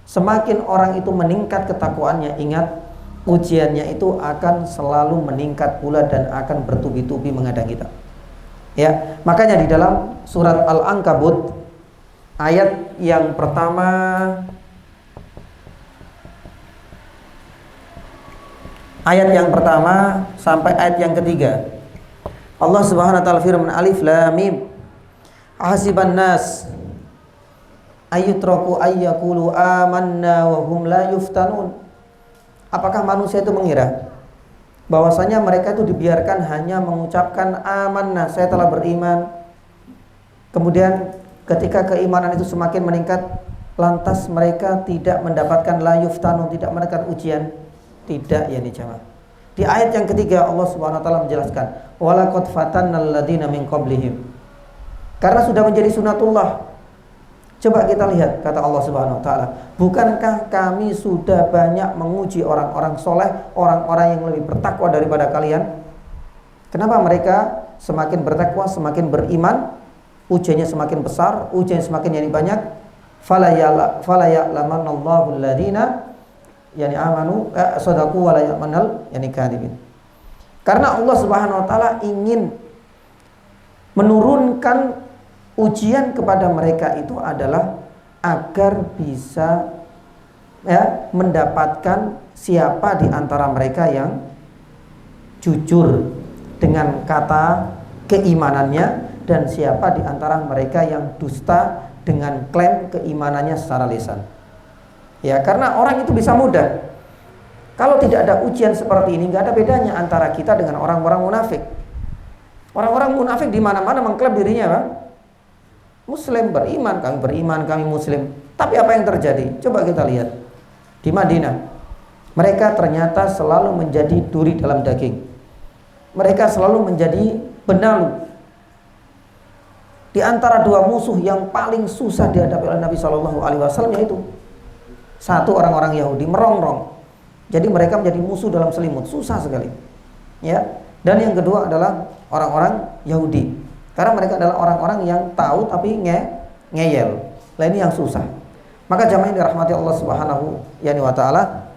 [SPEAKER 2] semakin orang itu meningkat ketakwaannya, ingat ujiannya itu akan selalu meningkat pula dan akan bertubi-tubi menghadang kita. Ya, makanya di dalam surat Al-Ankabut ayat yang pertama sampai ayat yang ketiga, Allah Subhanahu wa taala firman, Alif Lam Mim, ahasiban nas ayyutraku ayyaqulu amanna wa hum la yuftanun. Apakah manusia itu mengira bahwasanya mereka itu dibiarkan hanya mengucapkan amanna, saya telah beriman, kemudian ketika keimanan itu semakin meningkat, lantas mereka tidak mendapatkan la yuftanun, tidak mendapatkan ujian? Tidak ya nih jamaah. Di ayat yang ketiga Allah Subhanahu wa taala menjelaskan, walaqad fatannal ladzina min qablihim. Karena sudah menjadi sunatullah. Coba kita lihat kata Allah Subhanahu wa taala, bukankah kami sudah banyak menguji orang-orang soleh, orang-orang yang lebih bertakwa daripada kalian? Kenapa mereka semakin bertakwa, semakin beriman, ujiannya semakin besar, ujiannya semakin yani banyak? Fala ya'lamanallahu alladzina yani amanu sadaqu wa la ya'manal yani kadhibin. Karena Allah Subhanahu wa taala ingin menurunkan ujian kepada mereka itu adalah agar bisa ya mendapatkan siapa di antara mereka yang jujur dengan kata keimanannya dan siapa di antara mereka yang dusta dengan klaim keimanannya secara lisan. Ya, karena orang itu bisa mudah. Kalau tidak ada ujian seperti ini, nggak ada bedanya antara kita dengan orang-orang munafik. Orang-orang munafik di mana-mana mengklaim dirinya apa? Muslim, beriman, kami Muslim. Tapi apa yang terjadi? Coba kita lihat di Madinah. Mereka ternyata selalu menjadi duri dalam daging. Mereka selalu menjadi benalu. Di antara dua musuh yang paling susah dihadapi oleh Nabi Shallallahu Alaihi Wasallam yaitu satu, orang-orang Yahudi merongrong. Jadi mereka menjadi musuh dalam selimut, susah sekali. ya. Dan yang kedua adalah orang-orang Yahudi, karena mereka adalah orang-orang yang tahu tapi ngeyel. Nah ini yang susah. Maka jamaah yang dirahmati Allah Subhanahu wa taala,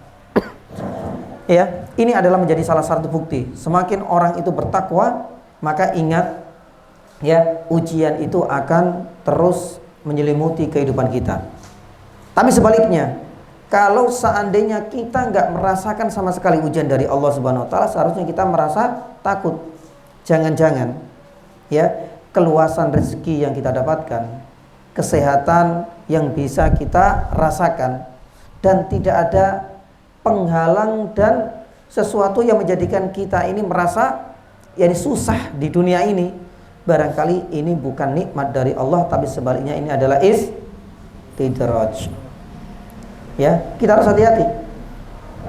[SPEAKER 2] ya, ini adalah menjadi salah satu bukti semakin orang itu bertakwa, maka ingat ya, ujian itu akan terus menyelimuti kehidupan kita. Tapi sebaliknya, kalau seandainya kita nggak merasakan sama sekali ujian dari Allah Subhanahu wa taala, seharusnya kita merasa takut. Jangan-jangan ya, keluasan rezeki yang kita dapatkan, kesehatan yang bisa kita rasakan, dan tidak ada penghalang dan sesuatu yang menjadikan kita ini merasa yani susah di dunia ini, barangkali ini bukan nikmat dari Allah, tapi sebaliknya ini adalah istidraj. Ya, kita harus hati-hati,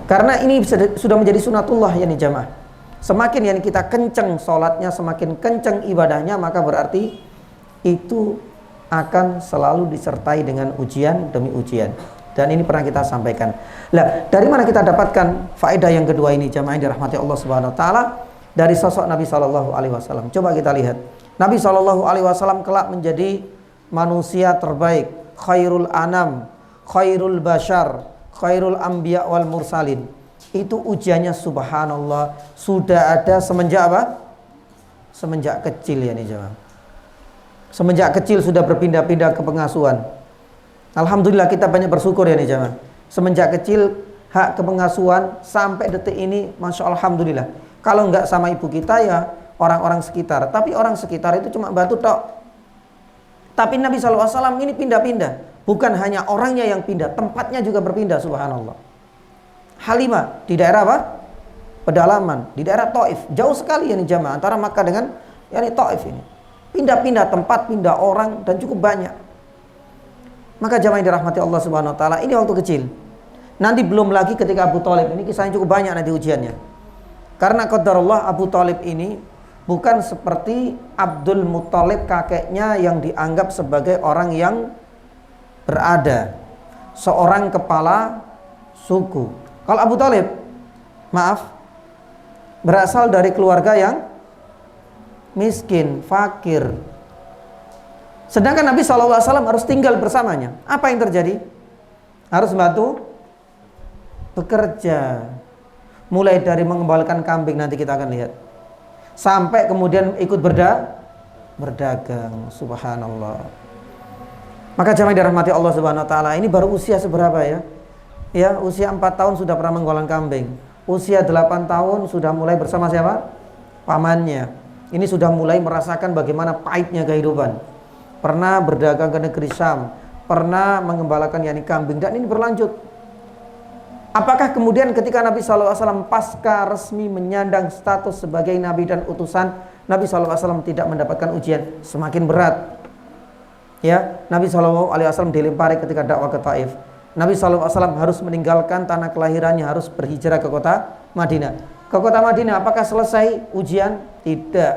[SPEAKER 2] karena ini sudah menjadi sunatullah yani jamaah. Semakin yani kita kenceng sholatnya, semakin kenceng ibadahnya, maka berarti itu akan selalu disertai dengan ujian demi ujian. Dan ini pernah kita sampaikan. Lah, dari mana kita dapatkan faedah yang kedua ini jamaah yang dirahmati Allah Subhanahu wa taala? Dari sosok Nabi sallallahu alaihi wasallam. Coba kita lihat. Nabi sallallahu alaihi wasallam kelak menjadi manusia terbaik, khairul anam, khairul bashar, khairul anbiya wal mursalin. Itu ujiannya subhanallah sudah ada semenjak apa? Semenjak kecil ya nih jamaah. Semenjak kecil sudah berpindah-pindah ke pengasuhan. Alhamdulillah kita banyak bersyukur ya nih jamaah. Semenjak kecil hak kepengasuhan sampai detik ini, masya Allah, alhamdulillah. Kalau nggak sama ibu kita ya orang-orang sekitar. Tapi orang sekitar itu cuma bantu tok. Tapi Nabi SAW ini pindah-pindah. Bukan hanya orangnya yang pindah, tempatnya juga berpindah, subhanallah. Halimah di daerah apa? Pedalaman, di daerah Taif. Jauh sekali ya nih jamaah antara Makkah dengan yani Taif ini. Pindah-pindah tempat, pindah orang, dan cukup banyak. Maka jamaah yang dirahmati Allah Subhanahu wa taala, ini waktu kecil. Nanti belum lagi ketika Abu Thalib, ini kisahnya cukup banyak nanti ujiannya. Karena qadarullah Abu Thalib ini bukan seperti Abdul Muthalib kakeknya yang dianggap sebagai orang yang berada, seorang kepala suku. Kalau Abu Thalib, maaf, berasal dari keluarga yang miskin, fakir. Sedangkan Nabi SAW harus tinggal bersamanya. Apa yang terjadi? Harus bantu bekerja. Mulai dari mengembalakan kambing, nanti kita akan lihat, sampai kemudian ikut berdagang. Subhanallah. Maka jamaah dirahmati Allah Subhanahu wa taala, ini baru usia seberapa ya? Ya, usia 4 tahun sudah pernah menggolakan kambing. Usia 8 tahun sudah mulai bersama siapa? Pamannya. Ini sudah mulai merasakan bagaimana pahitnya kehidupan. Pernah berdagang ke negeri Syam, pernah mengembalakan yani kambing, dan ini berlanjut. Apakah kemudian ketika Nabi SAW pasca resmi menyandang status sebagai Nabi dan utusan, Nabi SAW tidak mendapatkan ujian? Semakin berat. Ya, Nabi SAW dilempari ketika dakwah ke Taif. Nabi SAW harus meninggalkan tanah kelahirannya, harus berhijrah ke kota Madinah. Ke kota Madinah, apakah selesai ujian? Tidak.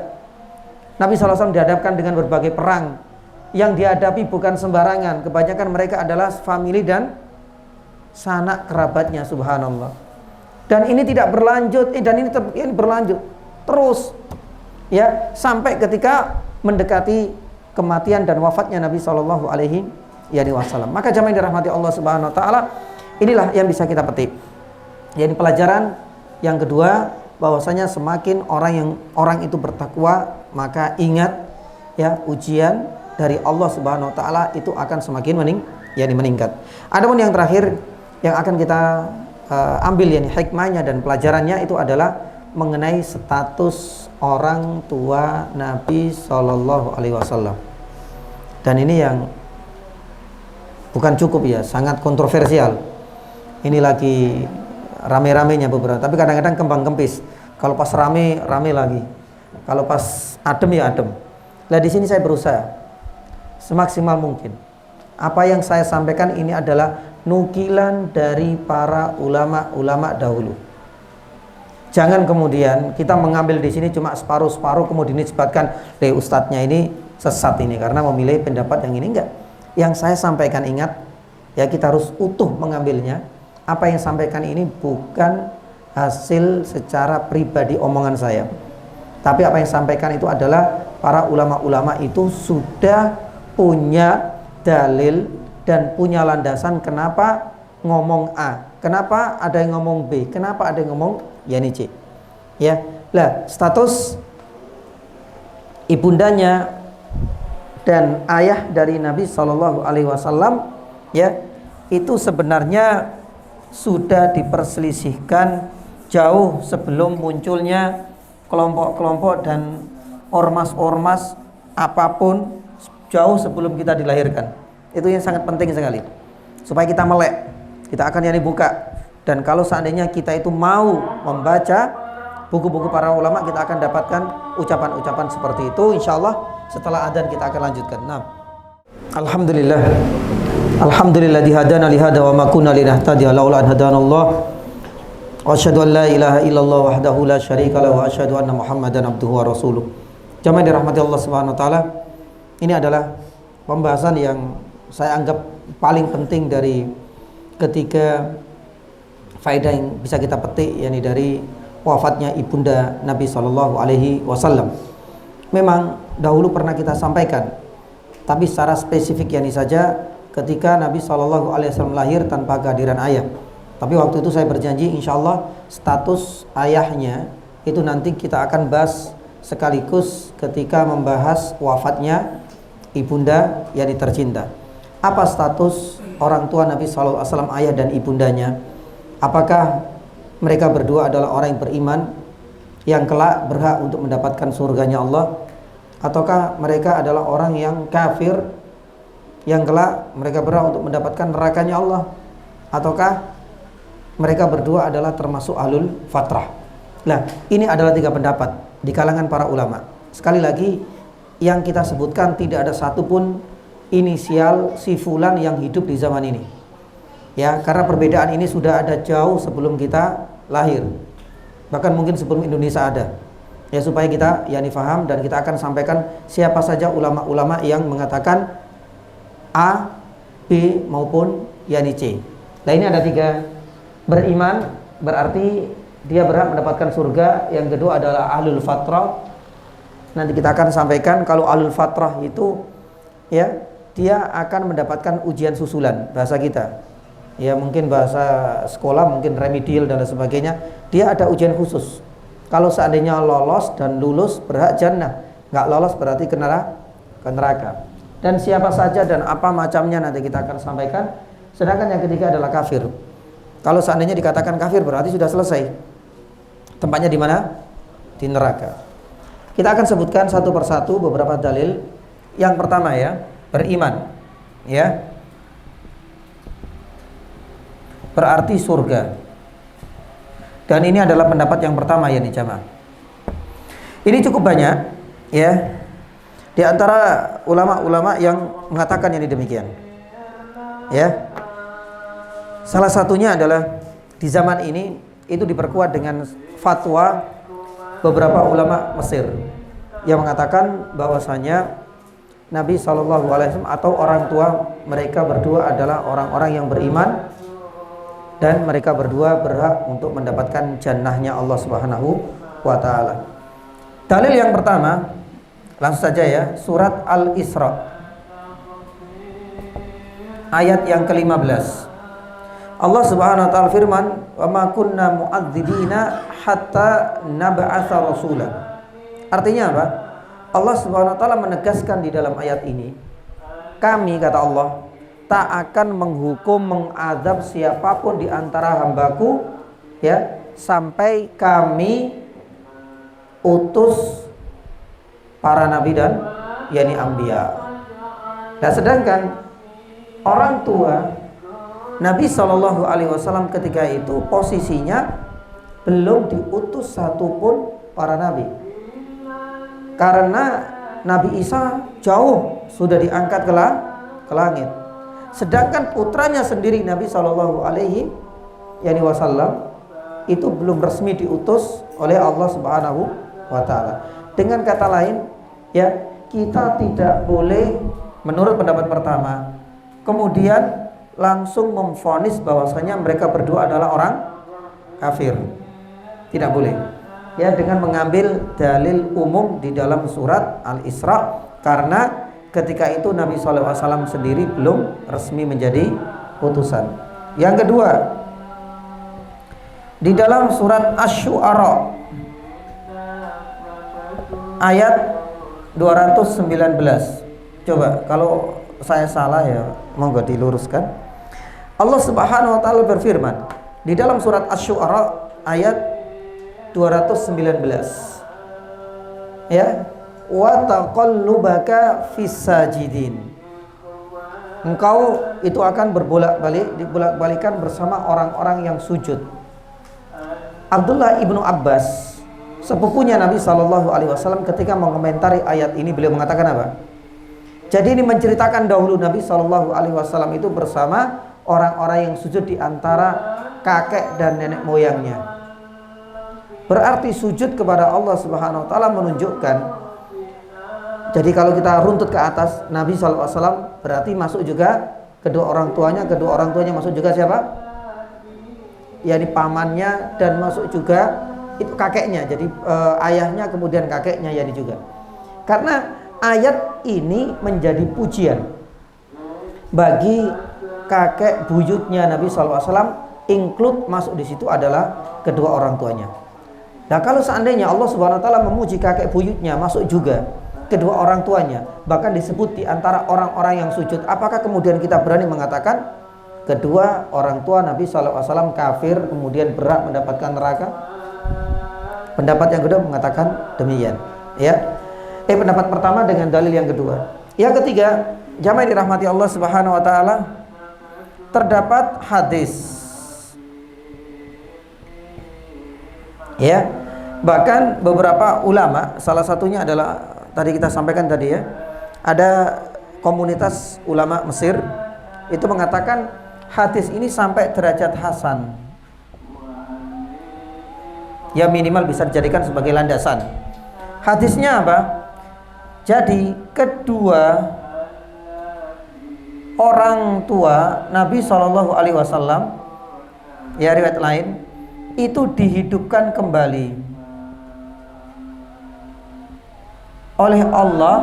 [SPEAKER 2] Nabi SAW dihadapkan dengan berbagai perang. Yang dihadapi bukan sembarangan. Kebanyakan mereka adalah famili dan sanak kerabatnya, subhanallah. Dan ini tidak berlanjut, dan ini berlanjut terus, ya, sampai ketika mendekati kematian dan wafatnya Nabi Shallallahu Alaihi Wasallam. Maka jamaah yang dirahmati Allah Subhanahu Wa Taala, inilah yang bisa kita petik. Jadi pelajaran yang kedua, bahwasanya semakin orang itu bertakwa, maka ingat ya, ujian dari Allah Subhanahu Wa Taala itu akan semakin meningkat. Adapun yang terakhir yang akan kita ambil yani hikmahnya dan pelajarannya itu adalah mengenai status orang tua Nabi Shallallahu Alaihi Wasallam. Dan ini yang bukan cukup ya, sangat kontroversial. Ini lagi rame-ramenya beberapa, tapi kadang-kadang kembang kempis. Kalau pas rame lagi, kalau pas adem ya adem. Nah di sini saya berusaha semaksimal mungkin. Apa yang saya sampaikan ini adalah nukilan dari para ulama-ulama dahulu. Jangan kemudian kita mengambil di sini cuma separuh-separuh kemudian disebutkan, ustadznya ini sesat ini karena memilih pendapat yang ini. Enggak. Yang saya sampaikan, ingat ya, kita harus utuh mengambilnya. Apa yang sampaikan ini bukan hasil secara pribadi omongan saya. Tapi apa yang sampaikan itu adalah para ulama-ulama itu sudah punya dalil dan punya landasan kenapa ngomong A, kenapa ada yang ngomong B, kenapa ada yang ngomong yani C. Ya, lah status ibundanya dan ayah dari Nabi Shallallahu Alaihi Wasallam, ya, itu sebenarnya sudah diperselisihkan jauh sebelum munculnya kelompok-kelompok dan ormas-ormas apapun, jauh sebelum kita dilahirkan. Itu yang sangat penting sekali supaya kita melek. Kita akan yani buka, dan kalau seandainya kita itu mau membaca buku-buku para ulama, kita akan dapatkan ucapan-ucapan seperti itu. Insyaallah setelah adzan kita akan lanjutkan. Nah, alhamdulillah, alhamdulillah dihadana lihada wa ma kunna linahtadiya laula an hadanallah. Wa asyhadu an la ilaha illallah wahdahu la syarika lahu wa asyhadu anna Muhammadan abduhu wa rasuluh. Jamaah dirahmati Allah Subhanahu wa taala. Ini adalah pembahasan yang saya anggap paling penting dari ketiga faedah yang bisa kita petik, yakni dari wafatnya ibunda Nabi Shallallahu Alaihi Wasallam. Memang dahulu pernah kita sampaikan, tapi secara spesifik yakni saja ketika Nabi Shallallahu Alaihi Wasallam lahir tanpa kehadiran ayah. Tapi waktu itu saya berjanji, insya Allah status ayahnya itu nanti kita akan bahas sekaligus ketika membahas wafatnya ibunda yang tercinta. Apa status orang tua Nabi Shallallahu Alaihi Wasallam, ayah dan ibundanya? Apakah mereka berdua adalah orang yang beriman yang kelak berhak untuk mendapatkan surganya Allah, ataukah mereka adalah orang yang kafir yang kelak mereka berhak untuk mendapatkan nerakanya Allah, ataukah mereka berdua adalah termasuk ahlul fatrah? Nah, ini adalah tiga pendapat di kalangan para ulama. Sekali lagi, yang kita sebutkan tidak ada satupun inisial si fulan yang hidup di zaman ini, ya, karena perbedaan ini sudah ada jauh sebelum kita lahir, bahkan mungkin sebelum Indonesia ada, ya, supaya kita yani faham, dan kita akan sampaikan siapa saja ulama-ulama yang mengatakan A, B maupun yani C. Nah, ini ada tiga. Beriman berarti dia berhak mendapatkan surga. Yang kedua adalah ahlul fatrah. Nanti kita akan sampaikan kalau ahlul fatrah itu, ya, dia akan mendapatkan ujian susulan, bahasa kita, ya, mungkin bahasa sekolah mungkin remedial dan sebagainya. Dia ada ujian khusus. Kalau seandainya lolos dan lulus berhak jannah, nggak lolos berarti ke neraka. Dan siapa saja dan apa macamnya nanti kita akan sampaikan. Sedangkan yang ketiga adalah kafir. Kalau seandainya dikatakan kafir berarti sudah selesai. Tempatnya di mana? Di neraka. Kita akan sebutkan satu persatu beberapa dalil. Yang pertama, ya, beriman, ya, berarti surga. Dan ini adalah pendapat yang pertama, ya, nih jamaah. Ini cukup banyak, ya, di antara ulama-ulama yang mengatakan ini demikian, ya. Salah satunya adalah di zaman ini itu diperkuat dengan fatwa beberapa ulama Mesir yang mengatakan bahwasanya Nabi SAW atau orang tua mereka berdua adalah orang-orang yang beriman, dan mereka berdua berhak untuk mendapatkan jannahnya Allah Subhanahu wa taala. Dalil yang pertama, langsung saja, ya, surat Al-Isra ayat yang ke-15. Allah Subhanahu wa taala firman, "Wa ma kunna mu'adzibina hatta nab'atsa rasula." Artinya apa? Allah Subhanahu wa taala menegaskan di dalam ayat ini, kami, kata Allah, tak akan menghukum, mengadab siapapun di antara hambaku, ya, sampai kami utus para nabi dan yakni anbiya. Nah, sedangkan orang tua Nabi Shallallahu Alaihi Wasallam ketika itu posisinya belum diutus satupun para nabi, karena Nabi Isa jauh sudah diangkat ke langit. Sedangkan putranya sendiri Nabi Shallallahu Alaihi Wasallam itu belum resmi diutus oleh Allah Subhanahu wa taala. Dengan kata lain, ya, kita tidak boleh menurut pendapat pertama kemudian langsung memvonis bahwasanya mereka berdua adalah orang kafir. Tidak boleh. Ya, dengan mengambil dalil umum di dalam surat Al-Isra, karena ketika itu Nabi SAW sendiri belum resmi menjadi utusan. Yang kedua, di dalam surat Asy-Syu'ara ayat 219. Coba kalau saya salah ya monggo diluruskan. Allah Subhanahu wa taala berfirman di dalam surat Asy-Syu'ara ayat 219. Ya, wa taqallubaka fis sajidin. Engkau itu akan berbolak-balik, dibolak-balikan bersama orang-orang yang sujud. Abdullah ibnu Abbas, sepupunya Nabi SAW, ketika mengomentari ayat ini beliau mengatakan apa? Jadi ini menceritakan dahulu Nabi SAW itu bersama orang-orang yang sujud di antara kakek dan nenek moyangnya. Berarti sujud kepada Allah Subhanahu wa taala menunjukkan, jadi kalau kita runtut ke atas, Nabi SAW berarti masuk juga kedua orang tuanya masuk juga siapa? Yani pamannya, dan masuk juga itu kakeknya. Jadi ayahnya kemudian kakeknya yani juga. Karena ayat ini menjadi pujian bagi kakek buyutnya Nabi SAW, include masuk di situ adalah kedua orang tuanya. Nah, kalau seandainya Allah Subhanahu wa taala memuji kakek buyutnya, masuk juga kedua orang tuanya, bahkan disebut di antara orang-orang yang sujud, apakah kemudian kita berani mengatakan kedua orang tua Nabi SAW kafir kemudian berhak mendapatkan neraka? Pendapat yang kedua mengatakan demikian, ya. Pendapat pertama dengan dalil yang kedua. Yang ketiga, jamaah dirahmati Allah Subhanahu wa taala, terdapat hadis, ya, bahkan beberapa ulama, salah satunya adalah tadi kita sampaikan tadi ya, ada komunitas ulama Mesir itu mengatakan hadis ini sampai derajat hasan, ya minimal bisa dijadikan sebagai landasan. Hadisnya apa? Jadi kedua orang tua Nabi SAW, ya riwayat lain, itu dihidupkan kembali oleh Allah,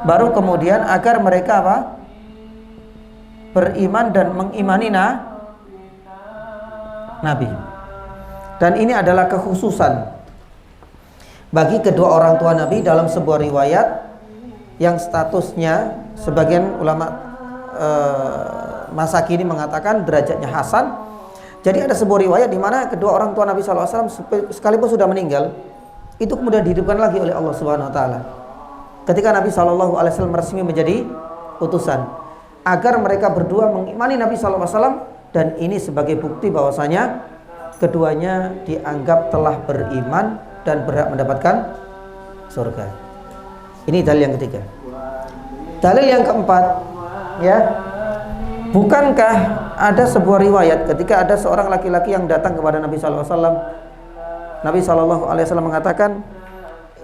[SPEAKER 2] baru kemudian agar mereka apa? Beriman dan mengimani Nabi. Dan ini adalah kekhususan bagi kedua orang tua Nabi dalam sebuah riwayat yang statusnya sebagian ulama masa kini mengatakan derajatnya hasan. Jadi ada sebuah riwayat di mana kedua orang tua Nabi SAW sekalipun sudah meninggal, itu kemudian dihidupkan lagi oleh Allah Subhanahu wa taala ketika Nabi SAW resmi menjadi utusan, agar mereka berdua mengimani Nabi SAW, dan ini sebagai bukti bahwasanya keduanya dianggap telah beriman dan berhak mendapatkan surga. Ini dalil yang ketiga. Dalil yang keempat, ya, bukankah ada sebuah riwayat ketika ada seorang laki-laki yang datang kepada Nabi SAW, Nabi SAW mengatakan,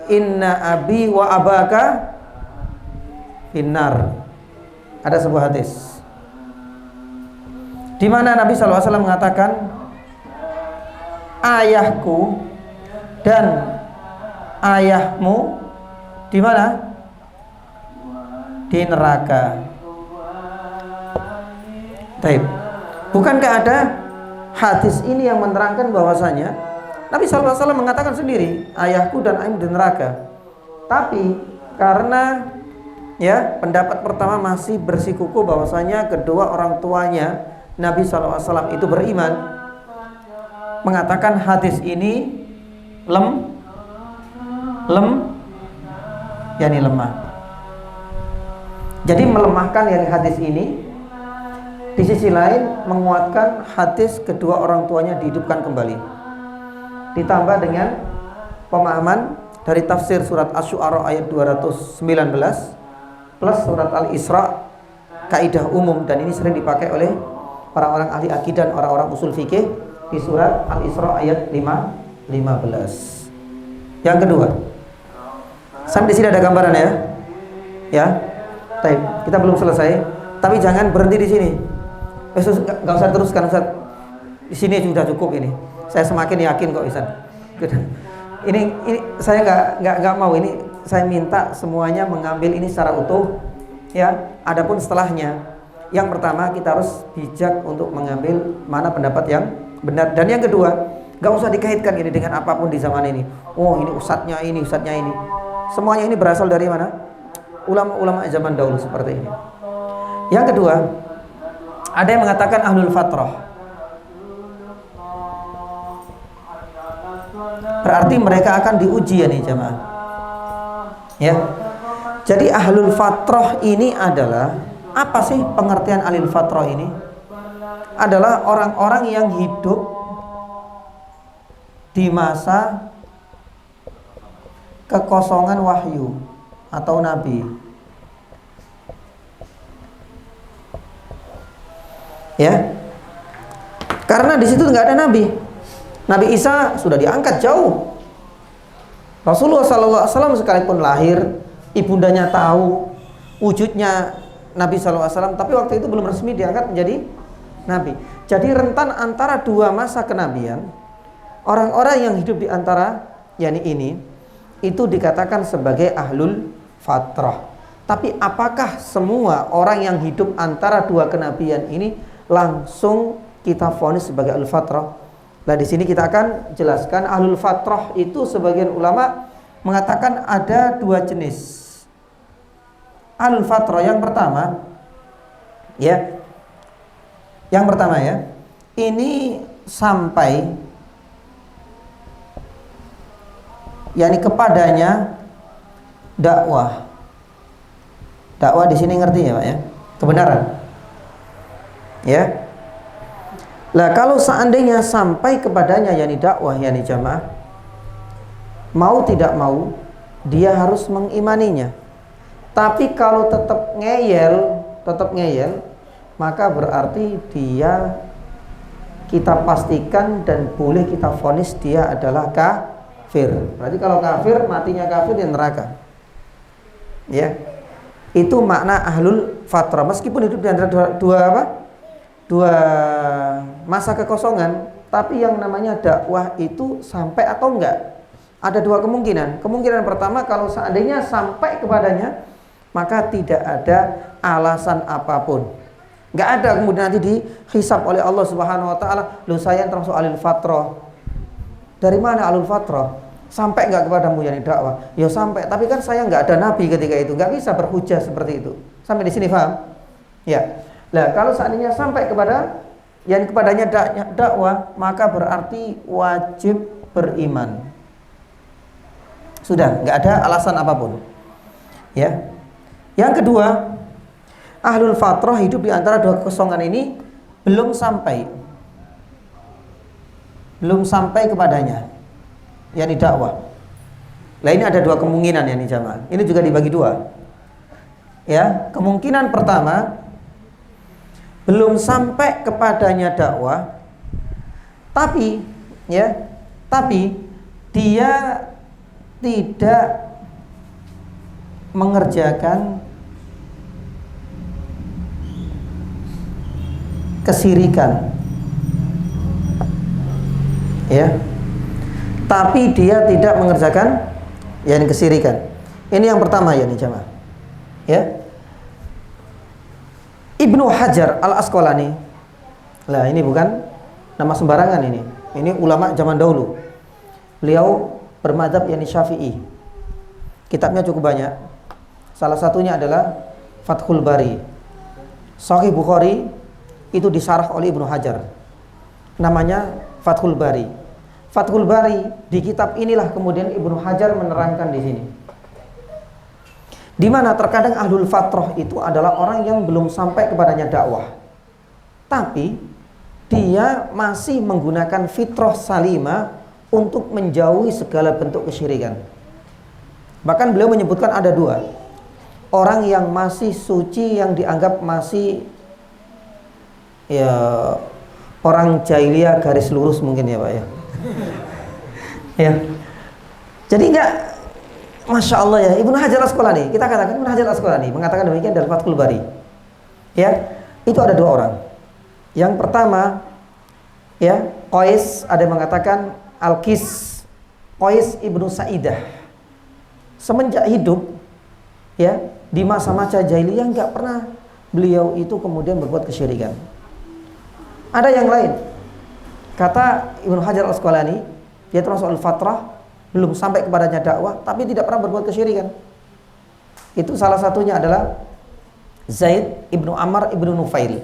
[SPEAKER 2] inna abi wa abaka finnar. Ada sebuah hadis di mana Nabi SAW mengatakan, ayahku dan ayahmu di mana? Di neraka. Taib. Bukankah ada hadis ini yang menerangkan bahwasanya Nabi SAW mengatakan sendiri, ayahku dan ayahmu di neraka. Tapi karena ya pendapat pertama masih bersikukuh bahwasanya kedua orang tuanya Nabi SAW itu beriman, mengatakan hadis ini yakni lemah. Jadi melemahkan yakni hadis ini, di sisi lain menguatkan hadis kedua orang tuanya dihidupkan kembali. Ditambah dengan pemahaman dari tafsir surat Asy-Syu'ara ayat 219 plus surat Al-Isra, kaidah umum, dan ini sering dipakai oleh orang-orang ahli akidah dan orang-orang usul fikih di surat Al-Isra ayat 15. Yang kedua, sampai di sini ada gambaran ya. Ya. Baik, kita belum selesai, tapi jangan berhenti di sini. Enggak usah teruskan Ustaz. Di sini sudah cukup ini. Saya semakin yakin kok Ustaz. Ini saya nggak mau, ini saya minta semuanya mengambil ini secara utuh ya. Adapun setelahnya, yang pertama kita harus bijak untuk mengambil mana pendapat yang benar, dan yang kedua nggak usah dikaitkan ini dengan apapun di zaman ini. Oh ini ustadznya ini, ustadznya ini. Semuanya ini berasal dari mana? Ulama-ulama zaman dahulu seperti ini. Yang kedua, ada yang mengatakan ahlul fatrah. Berarti mereka akan diuji ya nih jamaah. Ya. Jadi ahlul fatrah ini adalah, apa sih pengertian ahlul fatrah ini? Adalah orang-orang yang hidup di masa kekosongan wahyu atau nabi. Ya. Karena di situ nggak ada nabi. Nabi Isa sudah diangkat jauh. Rasulullah SAW sekalipun lahir, ibundanya tahu wujudnya Nabi SAW, tapi waktu itu belum resmi diangkat menjadi nabi. Jadi rentan antara dua masa kenabian, orang-orang yang hidup di antara yakni ini itu dikatakan sebagai ahlul fatrah. Tapi apakah semua orang yang hidup antara dua kenabian ini langsung kita vonis sebagai ahlul fatrah? Nah di sini kita akan jelaskan ahlul fatrah itu, sebagian ulama mengatakan ada dua jenis. Ahlul fatrah yang pertama ya. Yang pertama ya, ini sampai yakni kepadanya dakwah. Dakwah di sini ngerti ya Pak ya? Kebenaran. Ya. Lah kalau seandainya sampai kepadanya yakni dakwah yakni jamaah, mau tidak mau dia harus mengimaninya. Tapi kalau tetap ngeyel, maka berarti dia kita pastikan dan boleh kita vonis dia adalah kafir. Berarti kalau kafir, matinya kafir di neraka. Ya. Itu makna ahlul fatrah. Meskipun hidup di antara dua masa kekosongan, tapi yang namanya dakwah itu sampai atau enggak, ada dua kemungkinan. Kemungkinan pertama, kalau seandainya sampai kepadanya, maka tidak ada alasan apapun, enggak ada kemudian nanti dihisab oleh Allah Subhanahu wa taala, "Loh saya termasuk ahlul fatrah." Dari mana ahlul fatrah? Sampai enggak kepadamu yakni dakwah? Ya sampai, tapi kan saya enggak ada nabi ketika itu, enggak bisa berhujah seperti itu. Sampai di sini paham? Ya. Nah, kalau seandainya sampai kepada yang kepadanya dakwah, maka berarti wajib beriman. Sudah, nggak ada alasan apapun. Ya. Yang kedua, ahlul fatrah hidup di antara dua kekosongan ini belum sampai kepadanya, yakni dakwah. Nah ini ada dua kemungkinan yakni jamaah. Ini juga dibagi dua. Ya, kemungkinan pertama, belum sampai kepadanya dakwah, tapi dia tidak mengerjakan kesirikan, ya. Tapi dia tidak mengerjakan yang kesirikan. Ini yang pertama ya nih jamaah. Ya. Ibnu Hajar Al-Asqalani. Lah ini bukan nama sembarangan ini. Ini ulama zaman dahulu. Beliau bermadzhab yakni Syafi'i. Kitabnya cukup banyak. Salah satunya adalah Fathul Bari. Sahih Bukhari itu disarah oleh Ibnu Hajar. Namanya Fathul Bari. Fathul Bari, di kitab inilah kemudian Ibnu Hajar menerangkan di sini. Di mana terkadang ahlul fatrah itu adalah orang yang belum sampai kepadanya dakwah, tapi dia masih menggunakan fitrah salimah untuk menjauhi segala bentuk kesyirikan. Bahkan beliau menyebutkan ada dua orang yang masih suci, yang dianggap masih ya orang jahiliyah garis lurus mungkin ya Pak ya. Ya. Jadi enggak, Masya Allah ya, Ibnu Hajar Al-Asqalani, kita katakan Ibnu Hajar Al-Asqalani mengatakan demikian dalam Fathul Bari. Ya, itu ada dua orang. Yang pertama, ya, Qais, ada yang mengatakan Al-Qis, Qais ibnu Sa'idah semenjak hidup ya di masa-masa jahiliyah nggak pernah beliau itu kemudian berbuat kesyirikan. Ada yang lain, kata Ibnu Hajar Al-Asqalani, dia termasuk al-fatrah, belum sampai kepadanya dakwah tapi tidak pernah berbuat kesyirikan. Itu salah satunya adalah Zaid ibnu Amr ibnu Nufail,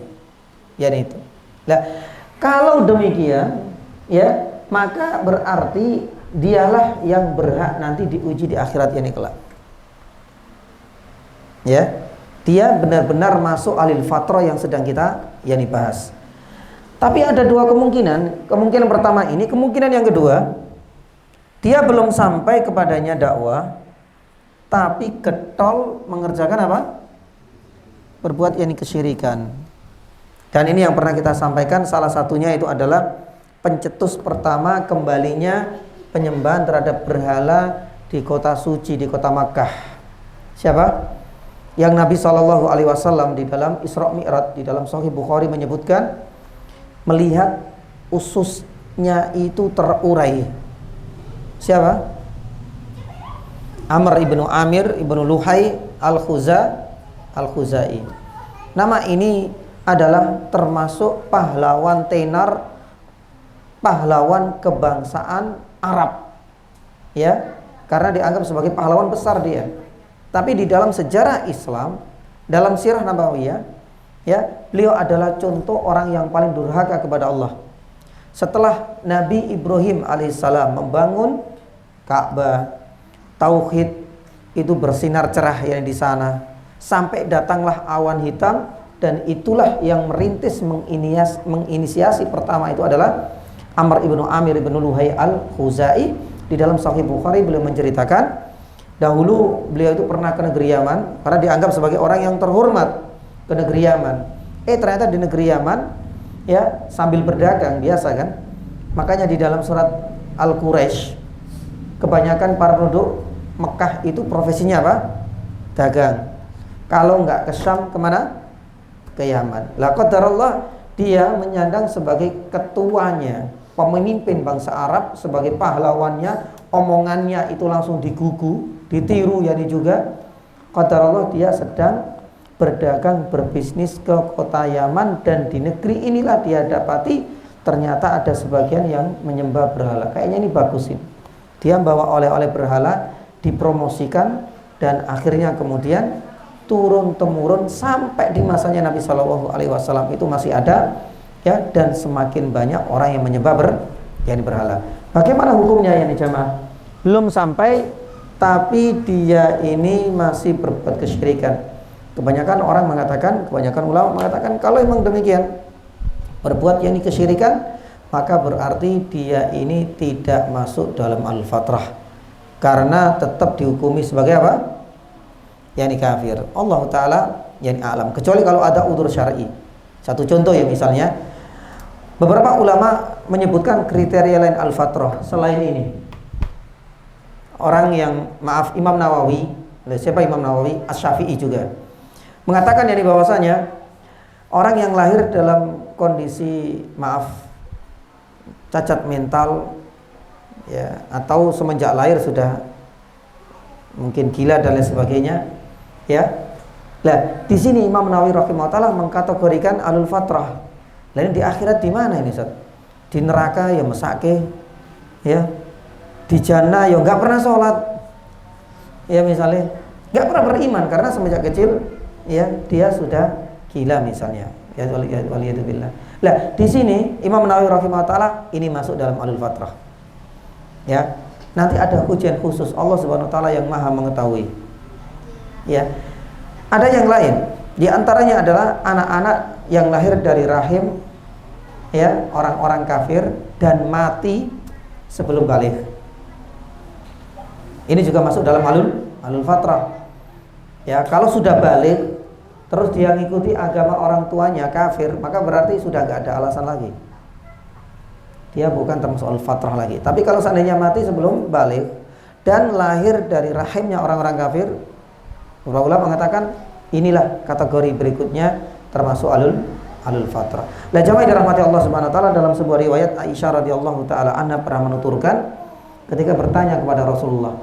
[SPEAKER 2] yakni itu. Nah, kalau demikian ya, maka berarti dialah yang berhak nanti diuji di akhirat ini kelak. Ya, dia benar-benar masuk alil fatrah yang sedang kita bahas. Tapi ada dua kemungkinan. Kemungkinan pertama ini, kemungkinan yang kedua, dia belum sampai kepadanya dakwah, tapi getol mengerjakan apa? Berbuat kesyirikan. Dan ini yang pernah kita sampaikan, salah satunya itu adalah pencetus pertama kembalinya penyembahan terhadap berhala di kota suci, di kota Makkah. Siapa? Yang Nabi SAW di dalam Isra Mi'raj, di dalam Sahih Bukhari menyebutkan melihat ususnya itu terurai. Siapa? Amr ibnu Amir ibnu Luhai Al-Khuzai. Nama ini adalah termasuk pahlawan tenar, pahlawan kebangsaan Arab, ya, karena dianggap sebagai pahlawan besar dia. Tapi di dalam sejarah Islam, dalam sirah nabawiyah, ya, beliau adalah contoh orang yang paling durhaka kepada Allah. Setelah Nabi Ibrahim alaihissalam membangun Ka'bah, tauhid itu bersinar cerah yang di sana, sampai datanglah awan hitam, dan itulah yang merintis menginisiasi pertama itu adalah Amr ibnu Amir ibnu Luhai Al-Khuzai. Di dalam Sahih Bukhari beliau menceritakan dahulu beliau itu pernah ke negeri Yaman karena dianggap sebagai orang yang terhormat ke negeri Yaman. Ternyata di negeri Yaman ya sambil berdagang biasa kan. Makanya di dalam surat Al-Quraisy kebanyakan para penduduk Mekah itu profesinya apa? Dagang. Kalau nggak ke Syam kemana? Ke Yaman. Lah qadarullah dia menyandang sebagai ketuanya, pemimpin bangsa Arab, sebagai pahlawannya, omongannya itu langsung digugu, ditiru juga. Qadarullah dia sedang berdagang, berbisnis ke kota Yaman, dan di negeri inilah dia dapati ternyata ada sebagian yang menyembah berhala. Kayaknya ini bagusin. Dia bawa oleh-oleh berhala, dipromosikan, dan akhirnya kemudian turun temurun sampai di masanya Nabi SAW itu masih ada, ya, dan semakin banyak orang yang menyembah berhala. Bagaimana hukumnya jamaah? Belum sampai, tapi dia ini masih berbuat kesyirikan. Kebanyakan orang mengatakan, kebanyakan ulama mengatakan kalau memang demikian berbuat kesyirikan, maka berarti dia ini tidak masuk dalam al-fatrah, karena tetap dihukumi sebagai apa? Kafir. Allah Ta'ala alam, kecuali kalau ada udzur syar'i. Satu contoh misalnya beberapa ulama menyebutkan kriteria lain al-fatrah selain ini. Orang yang, Imam Nawawi, siapa Imam Nawawi? Asy-Syafi'i juga mengatakan bahwasanya orang yang lahir dalam kondisi cacat mental, ya, atau semenjak lahir sudah mungkin gila dan lain sebagainya, ya. Lah, di sini Imam Nawawi rahimahullah mengkategorikan alul fatrah. Lain di akhirat di mana ini, Ustaz? Di neraka ya mesake, ya. Di jannah ya enggak pernah sholat. Ya misalnya, enggak pernah beriman karena semenjak kecil ya dia sudah gila misalnya. Ya waliyadzubillah. Lah, di sini Imam Nawawi rahimahullah ini masuk dalam alul fatrah. Ya. Nanti ada ujian khusus Allah Subhanahu wa taala yang Maha mengetahui. Ya. Ada yang lain, di antaranya adalah anak-anak yang lahir dari rahim, ya, orang-orang kafir dan mati sebelum baligh. Ini juga masuk dalam alul fatrah. Ya, kalau sudah baligh terus dia ngikuti agama orang tuanya kafir, maka berarti sudah enggak ada alasan lagi. Dia bukan termasuk al-fatrah lagi. Tapi kalau seandainya mati sebelum baligh dan lahir dari rahimnya orang-orang kafir, beberapa ulama mengatakan inilah kategori berikutnya termasuk alul fatrah. Lah jamaah dirahmati Allah Subhanahu wa taala, dalam sebuah riwayat Aisyah radhiyallahu taala anha pernah menuturkan ketika bertanya kepada Rasulullah,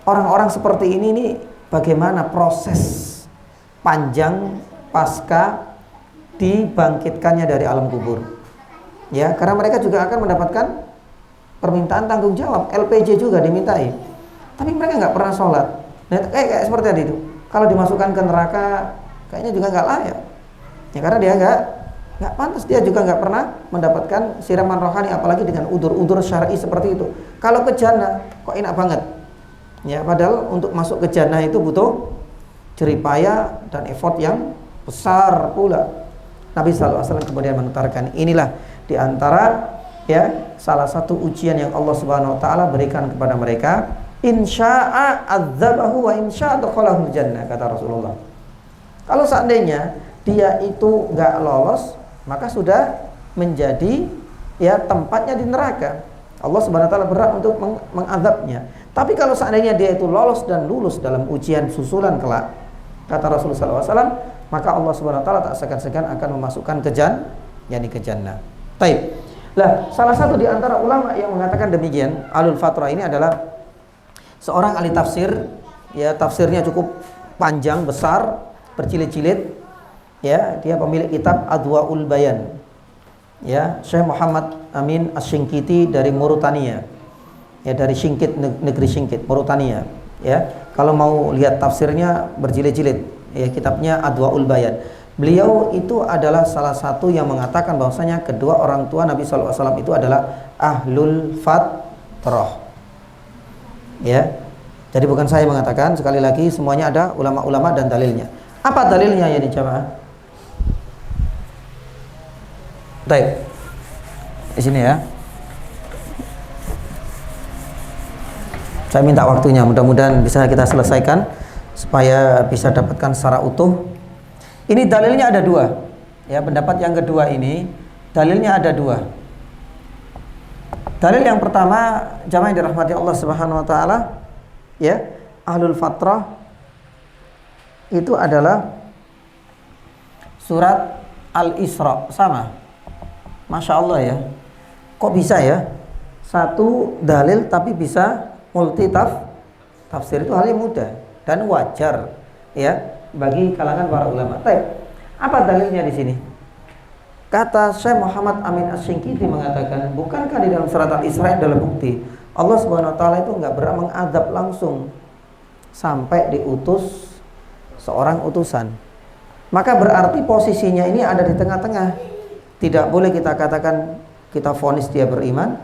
[SPEAKER 2] orang-orang seperti ini nih bagaimana proses panjang pasca dibangkitkannya dari alam kubur? Ya, karena mereka juga akan mendapatkan permintaan tanggung jawab, LPJ juga dimintai. Tapi mereka nggak pernah sholat. Nah, kayak seperti tadi itu. Kalau dimasukkan ke neraka, kayaknya juga nggak layak. Ya, karena dia nggak pantas. Dia juga nggak pernah mendapatkan siraman rohani, apalagi dengan udur-udur syar'i seperti itu. Kalau ke jannah, kok enak banget. Ya, padahal untuk masuk ke jannah itu butuh jeripaya dan effort yang besar pula. Nabi SAW kemudian menuturkan, inilah diantara ya salah satu ujian yang Allah Subhanahu Wa Taala berikan kepada mereka. Insya'a adzabahu wa insya'a dakhalahul jannah, kata Rasulullah. Kalau seandainya dia itu nggak lolos, maka sudah menjadi ya tempatnya di neraka. Allah Subhanahu Wa Taala berat untuk mengadabnya. Tapi kalau seandainya dia itu lolos dan lulus dalam ujian susulan kelak, kata Rasulullah SAW, maka Allah Subhanahu Wa Taala tak segan-segan akan memasukkan ke jannah. Baik. Lah, salah satu di antara ulama yang mengatakan demikian, Alul Fatrah ini adalah seorang ahli tafsir, ya tafsirnya cukup panjang, besar, berjilid-jilid. Ya, dia pemilik kitab Adwaul Bayan. Ya, Syekh Muhammad Amin Asy-Syinkiti dari Mauritania. Ya, dari Syinkit, negeri Syinkit, Mauritania. Ya, kalau mau lihat tafsirnya berjilid-jilid, ya kitabnya Adwaul Bayan. Beliau itu adalah salah satu yang mengatakan bahwasanya kedua orang tua Nabi SAW itu adalah Ahlul Fatrah. Ya, jadi bukan saya mengatakan, sekali lagi semuanya ada ulama-ulama dan dalilnya. Apa dalilnya ya di jamaah? Baik, di sini ya. Saya minta waktunya, mudah-mudahan bisa kita selesaikan supaya bisa dapatkan secara utuh. Ini dalilnya ada dua. Ya, pendapat yang kedua ini dalilnya ada dua. Dalil yang pertama, jamaah yang dirahmati Allah Subhanahu Wa Taala, ya, Ahlul Fatrah itu adalah surat Al-Isra, sama. Masya Allah ya. Kok bisa ya? Satu dalil tapi bisa multi tafsir, itu hal yang mudah dan wajar ya bagi kalangan para ulama. Baik, apa dalilnya di sini? Kata Syekh Muhammad Amin Asy-Syinkiti mengatakan, bukankah di dalam surat Al-Isra adalah bukti Allah Subhanahu Wa Taala itu nggak berhak mengadab langsung sampai diutus seorang utusan. Maka berarti posisinya ini ada di tengah-tengah. Tidak boleh kita katakan kita vonis dia beriman,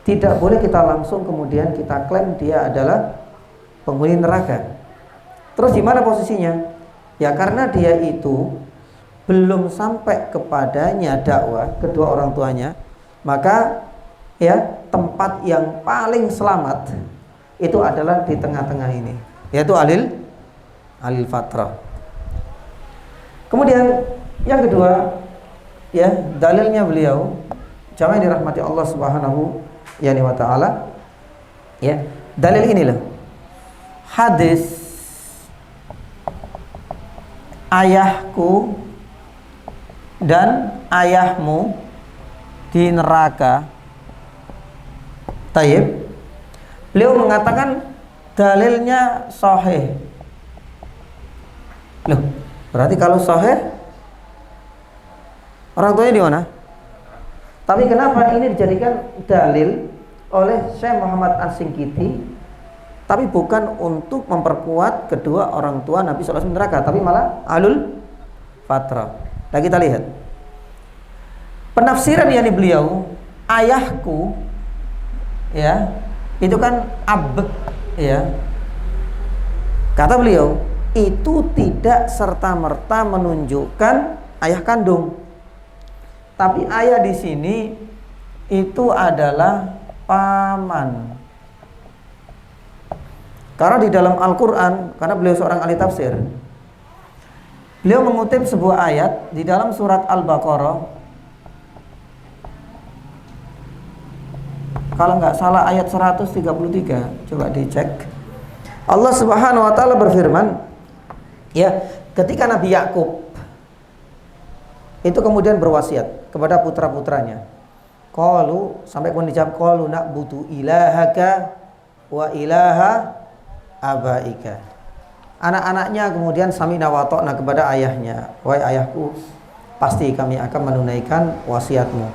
[SPEAKER 2] tidak boleh kita langsung kemudian kita klaim dia adalah penghuni neraka. Terus di mana posisinya? Ya karena dia itu belum sampai kepadanya dakwah kedua orang tuanya, maka ya tempat yang paling selamat itu adalah di tengah-tengah ini, yaitu alil fatrah. Kemudian yang kedua, ya dalilnya beliau, jamaah dirahmati Allah Subhanahu wa Ta'ala, ya dalil inilah hadis ayahku dan ayahmu di neraka. Tayyib. Beliau mengatakan dalilnya sahih. Loh, berarti kalau sahih orang tuanya di mana? Tapi kenapa ini dijadikan dalil oleh Syekh Muhammad Asy-Syinkiti? Tapi bukan untuk memperkuat kedua orang tua Nabi SAW neraka, tapi malah Ahlul Fatrah. Nah kita lihat penafsiran yang beliau, ayahku, ya itu kan ya. Kata beliau itu tidak serta-merta menunjukkan ayah kandung, tapi ayah di sini itu adalah paman. Karena di dalam Al-Quran, karena beliau seorang ahli tafsir, beliau mengutip sebuah ayat di dalam surat Al-Baqarah. Kalau nggak salah ayat 133, coba dicek. Allah Subhanahu Wa Taala berfirman, ya, ketika Nabi Yakub itu kemudian berwasiat kepada putra-putranya, Qalu, sampai kemudian dijawab qalu na'budu ilahaka wa ilaha abaika. Anak-anaknya kemudian sami'na wa ta'na kepada ayahnya. Wahai ayahku, pasti kami akan menunaikan wasiatmu.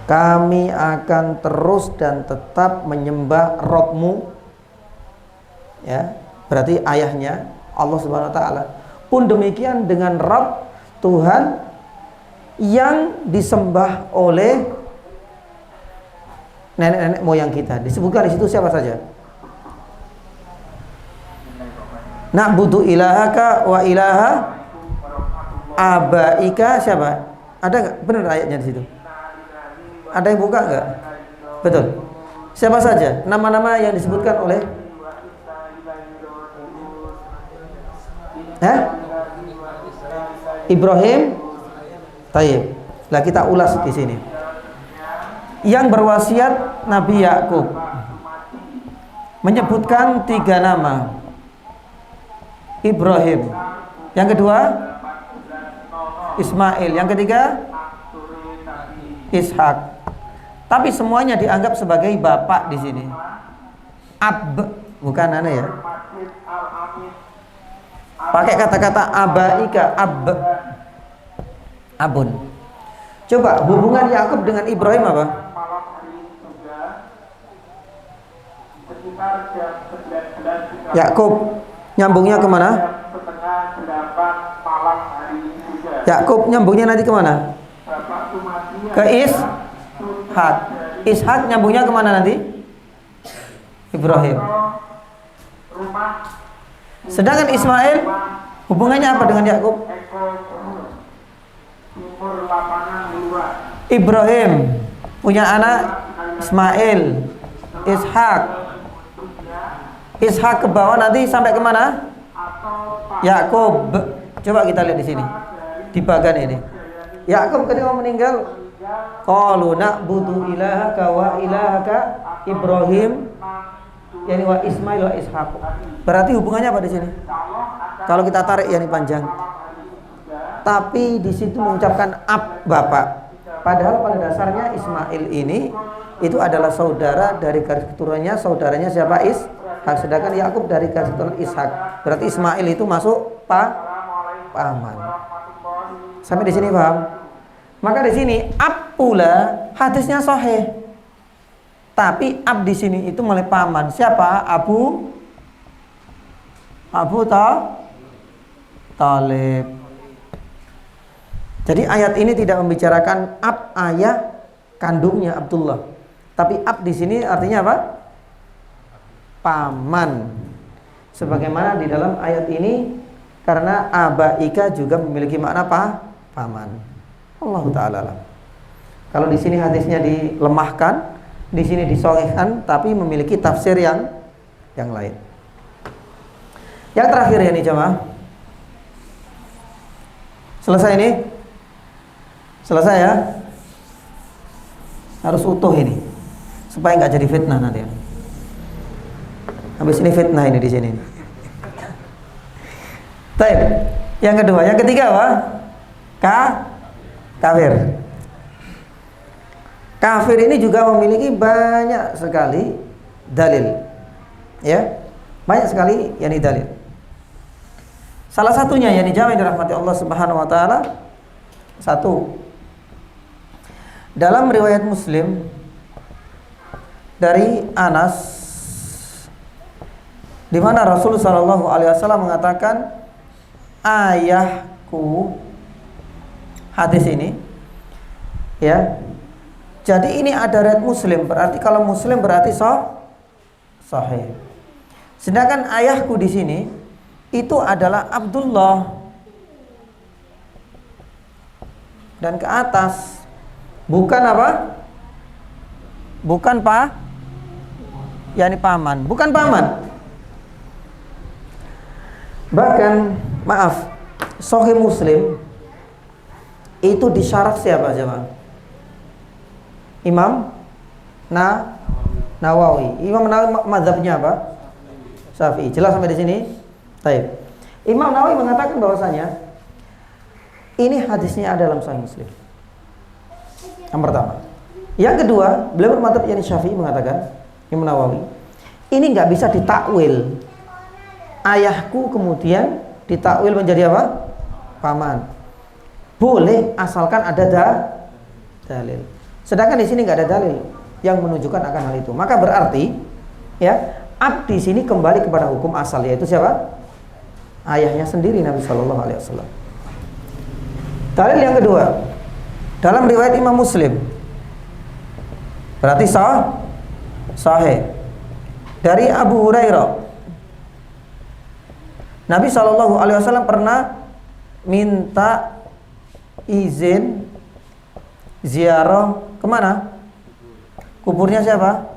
[SPEAKER 2] Kami akan terus dan tetap menyembah Rabbmu. Ya, berarti ayahnya Allah Subhanahu wa taala. Pun demikian dengan Rabb, Tuhan yang disembah oleh nenek-nenek moyang kita. Disebutkan di situ siapa saja? Na'budu ilahaka wa ilaha abaika, siapa? Ada enggak? Benar ayatnya di situ? Ada yang buka enggak? Betul. Siapa saja nama-nama yang disebutkan oleh Ibrahim? Tayyib. Lah kita ulas di sini. Yang berwasiat Nabi Yakub menyebutkan 3 nama. Ibrahim. Yang kedua Ismail. Yang ketiga Ishak. Tapi semuanya dianggap sebagai bapak di sini. Ab, bukan aneh ya. Pakai kata-kata abaika, abun. Coba hubungan Yakub dengan Ibrahim apa? Yakub nyambungnya kemana? Yakub nyambungnya nanti kemana? Ke Ishak. Ishak nyambungnya kemana nanti? Ibrahim. Sedangkan Ismail hubungannya apa dengan Yakub? Ibrahim punya anak Ismail, Ishak. Ishak ke bawah nanti sampai kemana? Yakub. Coba kita lihat di sini, di bagian ini. Yakub ketika meninggal, qalu na'budu ilahaka wa ilahaka Ibrahim, yani wa Ismail wa Ishak. Berarti hubungannya apa di sini? Kalau kita tarik yani panjang. Tapi di situ mengucapkan ab, bapak. Padahal pada dasarnya Ismail ini itu adalah saudara dari garis keturunannya, saudaranya siapa? Ishak. Sedangkan Yakub dari garis keturunan Ishak. Berarti Ismail itu masuk paman. Sampai di sini paham? Maka di sini ab pula hadisnya sahih. Tapi ab di sini itu mulai paman. Siapa? Abu Thalib. Jadi ayat ini tidak membicarakan ab ayah kandungnya Abdullah. Tapi ab di sini artinya apa? Paman. Sebagaimana di dalam ayat ini, karena abaika juga memiliki makna paman. Allah taala alam. Kalau di sini hadisnya dilemahkan, di sini disahihkan, tapi memiliki tafsir yang lain. Yang terakhir ya nih jemaah. Selesai ini? Selesai ya? Harus utuh ini supaya nggak jadi fitnah nanti. Habis ini fitnah ini di sini. Baik. Yang kedua, yang ketiga apa? Kafir. Kafir ini juga memiliki banyak sekali dalil. Ya. Banyak sekali yakni dalil. Salah satunya yang dijamin dirahmati Allah Subhanahu wa taala, satu, dalam riwayat Muslim dari Anas, di mana Rasul sallallahu alaihi wasallam mengatakan, ayahku, hadis ini ya. Jadi ini ada riwayat Muslim, berarti kalau Muslim berarti sahih. Sedangkan ayahku di sini itu adalah Abdullah, dan ke atas bukan apa? Bukan yakni paman, bukan paman. Bahkan maaf, Sahih Muslim itu disyarah siapa jemaah? Imam Nawawi. Imam Nawawi mazhabnya apa? Syafi'i. Jelas sampai di sini? Baik. Imam Nawawi mengatakan bahwasanya ini hadisnya ada dalam Sahih Muslim. Yang pertama. Yang kedua, beliau bermadzhab yakni Syafi'i mengatakan, Imam Nawawi, ini nggak bisa ditakwil. Ayahku kemudian ditakwil menjadi apa? Paman. Boleh asalkan ada dalil. Sedangkan di sini nggak ada dalil yang menunjukkan akan hal itu. Maka berarti ya, ab di sini kembali kepada hukum asal, yaitu siapa? Ayahnya sendiri, Nabi Shallallahu Alaihi Wasallam. Dalil yang kedua, dalam riwayat Imam Muslim, berarti sahih dari Abu Hurairah, Nabi Shallallahu Alaihi Wasallam pernah minta izin ziarah kemana? Kuburnya siapa?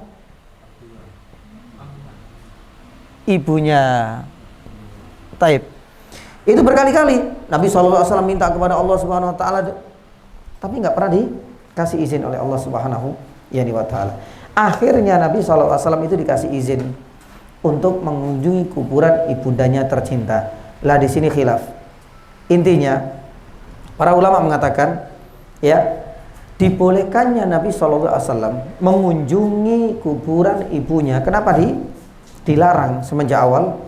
[SPEAKER 2] Ibunya. Taib. Itu berkali-kali Nabi SAW minta kepada Allah Subhanahu Wa Taala, tapi nggak pernah dikasih izin oleh Allah Subhanahu Wa Taala. Akhirnya Nabi SAW itu dikasih izin untuk mengunjungi kuburan ibundanya tercinta. Lah di sini khilaf. Intinya para ulama mengatakan, ya, dibolehkannya Nabi SAW mengunjungi kuburan ibunya. Kenapa dilarang semenjak awal?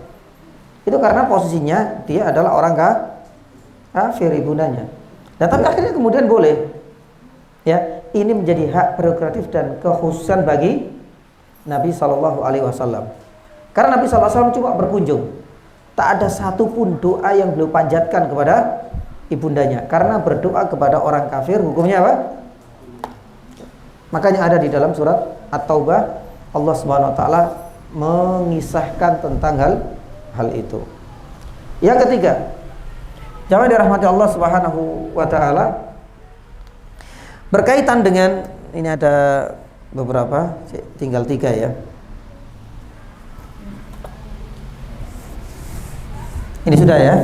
[SPEAKER 2] Itu karena posisinya dia adalah orang kafir ibundanya. Dan tapi akhirnya kemudian boleh. Ya, ini menjadi hak prerogatif dan kekhususan bagi Nabi Shallallahu Alaihi Wasallam. Karena Nabi SAW cuma berkunjung, tak ada satupun doa yang beliau panjatkan kepada ibundanya. Karena berdoa kepada orang kafir hukumnya apa? Makanya ada di dalam surat At-Taubah, Allah Subhanahu Wa Taala mengisahkan tentang hal itu. Yang ketiga, jamaah dirahmati Allah Subhanahu Wa Taala, berkaitan dengan ini ada beberapa, tinggal 3 ya. Ini sudah ya,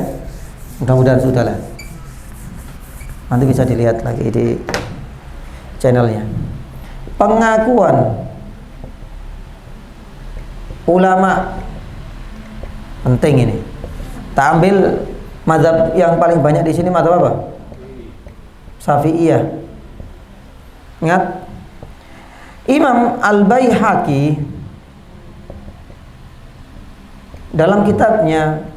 [SPEAKER 2] mudah-mudahan sudah lah. Nanti bisa dilihat lagi di channelnya. Pengakuan ulama penting ini. Tak ambil mazhab yang paling banyak di sini, mazhab apa? Syafi'iyah. Ingat, Imam Al-Baihaqi dalam kitabnya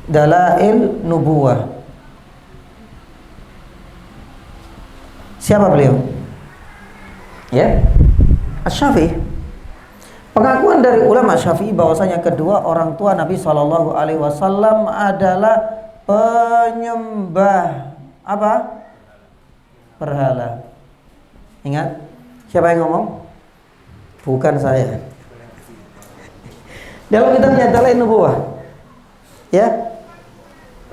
[SPEAKER 2] Dalail Nubuwah. Siapa beliau? Ya, Asy-Syafi'i. Pengakuan dari ulama Syafi'i bahwasanya kedua orang tua Nabi Shallallahu Alaihi Wasallam adalah penyembah apa? Berhala. Ingat, siapa yang ngomong? Bukan saya. Dalam kitabnya Dalail Nubuwah, ya,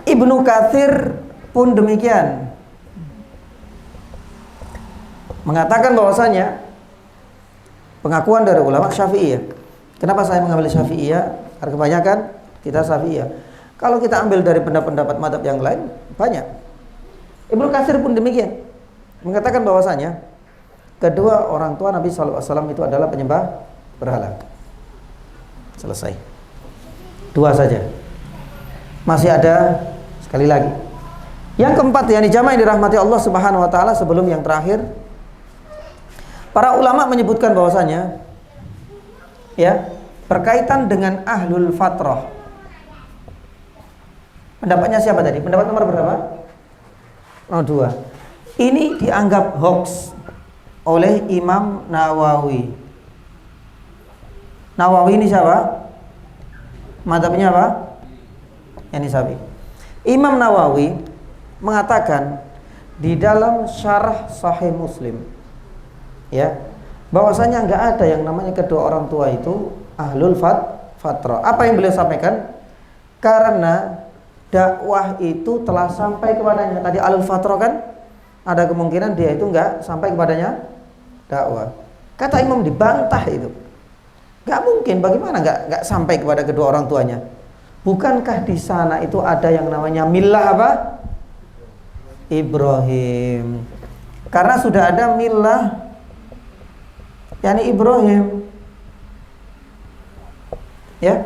[SPEAKER 2] Ibnu Katsir pun demikian mengatakan bahwasanya pengakuan dari ulama Syafi'iyah. Kenapa saya mengambil Syafi'iyah? Karena kebanyakan kita Syafi'iyah. Kalau kita ambil dari pendapat-pendapat mazhab yang lain, banyak. Ibnu Katsir pun demikian mengatakan bahwasanya kedua orang tua Nabi SAW itu adalah penyembah berhala. Selesai. 2 saja. Masih ada sekali lagi. Yang keempat, yang dijamaah yang dirahmati Allah Subhanahu Wa Taala, sebelum yang terakhir, para ulama menyebutkan bahwasanya, ya, berkaitan dengan ahlul fatrah. Pendapatnya siapa tadi? Pendapat nomor berapa? Nomor 2. Ini dianggap hoax oleh Imam Nawawi. Nawawi ini siapa? Mazhabnya apa? Yang Syafi'i. Imam Nawawi mengatakan di dalam syarah Sahih Muslim, ya, bahwasanya nggak ada yang namanya kedua orang tua itu ahlul fatrah. Apa yang beliau sampaikan? Karena dakwah itu telah sampai kepadanya. Tadi ahlul fatrah kan ada kemungkinan dia itu nggak sampai kepadanya dakwah. Kata Imam dibantah itu. Nggak mungkin, bagaimana nggak sampai kepada kedua orang tuanya? Bukankah di sana itu ada yang namanya millah apa? Ibrahim. Karena sudah ada millah, yakni Ibrahim, ya.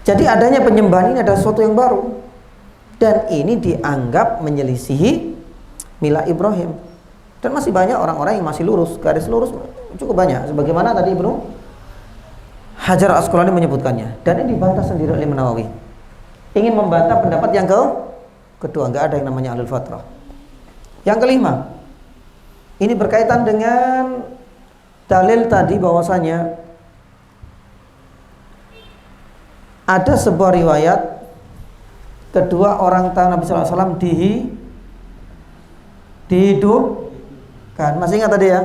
[SPEAKER 2] Jadi adanya penyembahan ini adalah sesuatu yang baru, dan ini dianggap menyelisihi Mila Ibrahim. Dan masih banyak orang-orang yang masih lurus, garis lurus cukup banyak. Sebagaimana tadi Ibnu Hajar Asqalani menyebutkannya. Dan ini dibantah sendiri oleh Imam Nawawi. Ingin membantah pendapat yang kedua, nggak ada yang namanya ahlul fatrah. Yang kelima, ini berkaitan dengan dalil tadi bahwasanya ada sebuah riwayat kedua orang tua Nabi SAW dihidupkan. Masih ingat tadi ya?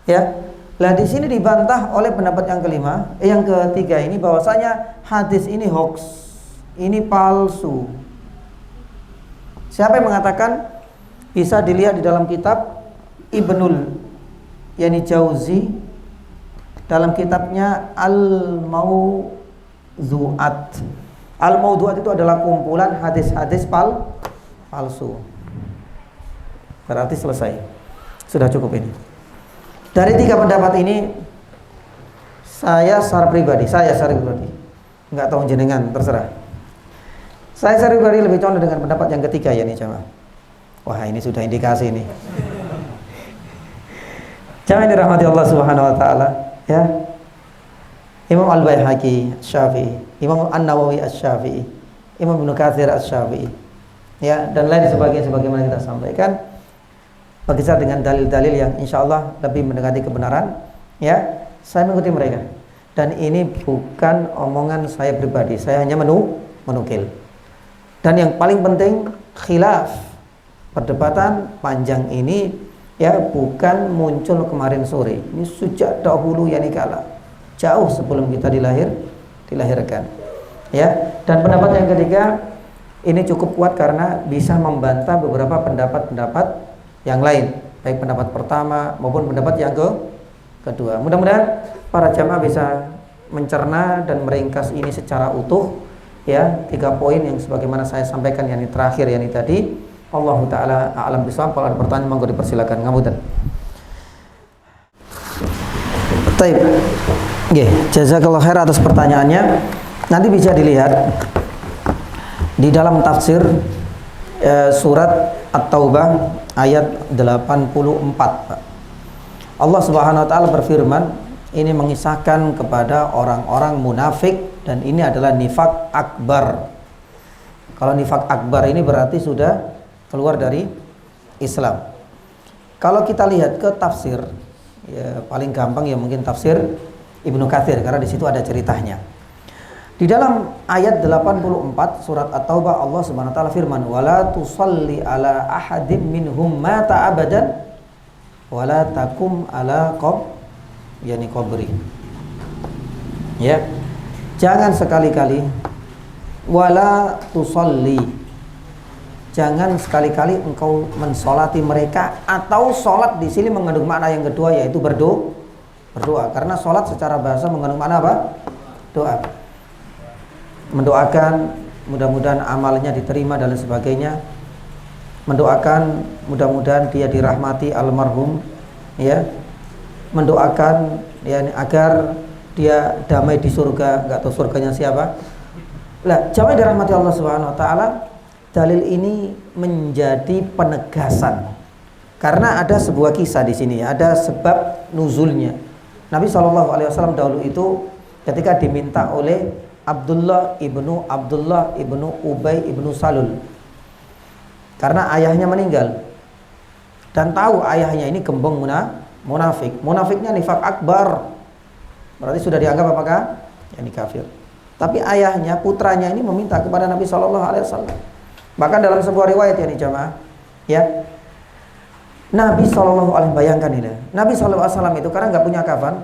[SPEAKER 2] Ya. Nah di sini dibantah oleh pendapat yang ketiga ini bahwasanya hadis ini hoax, ini palsu. Siapa yang mengatakan? Bisa dilihat di dalam kitab Ibnul Jauzi dalam kitabnya Al-Mawdu'at. Al-Mawdu'at itu adalah kumpulan hadis-hadis palsu. Berarti selesai. Sudah cukup ini. Dari tiga pendapat ini saya secara pribadi nggak tahu jenengan, terserah. Saya secara pribadi lebih condong dengan pendapat yang ketiga ya nih jamaah. Wah ini sudah indikasi ini. Jamaah dirahmati Allah Subhanahu Wa Taala ya. Imam Al-Baihaqi Syafi'i, Imam An-Nawawi Asy-Syafi'i, Imam Ibnu Katsir Asy-Syafi'i ya, dan lain sebagaimana kita sampaikan berkisar dengan dalil-dalil yang insya Allah lebih mendekati kebenaran ya, saya mengikuti mereka. Dan ini bukan omongan saya pribadi, saya hanya menukil. Dan yang paling penting, khilaf, perdebatan panjang ini ya bukan muncul kemarin sore. Ini sejak dahulu yani kala, jauh sebelum kita dilahirkan ya. Dan pendapat yang ketiga ini cukup kuat karena bisa membantah beberapa pendapat-pendapat yang lain, baik pendapat pertama maupun pendapat yang kedua. Mudah-mudahan para jamaah bisa mencerna dan meringkas ini secara utuh ya, 3 poin yang sebagaimana saya sampaikan yang terakhir yang tadi. Allahu taala a'lam bishawab. Kalau ada pertanyaan monggo dipersilakan. Ngapunten. Baik. Nggih, jazakallahu khair atas pertanyaannya. Nanti bisa dilihat di dalam tafsir surat At-Taubah ayat 84, Pak. Allah Subhanahu wa taala berfirman, ini mengisahkan kepada orang-orang munafik dan ini adalah nifak akbar. Kalau nifak akbar ini berarti sudah keluar dari Islam. Kalau kita lihat ke tafsir, ya paling gampang ya mungkin tafsir Ibnu Katsir karena di situ ada ceritanya. Di dalam ayat 84 surat At-Taubah Allah Subhanahu wa taala firman, "Wala tusalli ala ahadim minhum mata abadan wala takum ala qabri." Ya. Jangan sekali-kali wala tusalli. Jangan sekali-kali engkau mensolati mereka, atau solat di sini mengandung makna yang kedua yaitu berdoa. Karena solat secara bahasa mengandung makna apa? Doa. Mendoakan mudah-mudahan amalnya diterima dan lain sebagainya, mendoakan mudah-mudahan dia dirahmati almarhum ya, mendoakan ya agar dia damai di surga, nggak tahu surganya siapa. Lah jamaah dirahmati Allah Subhanahu wa taala, dalil ini menjadi penegasan karena ada sebuah kisah di sini, ada sebab nuzulnya. Nabi SAW dahulu itu ketika diminta oleh Abdullah ibnu Ubay ibnu Salul, karena ayahnya meninggal dan tahu ayahnya ini gembong munafik. Munafiknya nifak akbar, berarti sudah dianggap apakah? Yani kafir. Tapi ayahnya, putranya ini meminta kepada Nabi SAW. Bahkan dalam sebuah riwayat ya jamaah, ya Nabi SAW, bayangkan ini, Nabi SAW itu karena nggak punya kafan,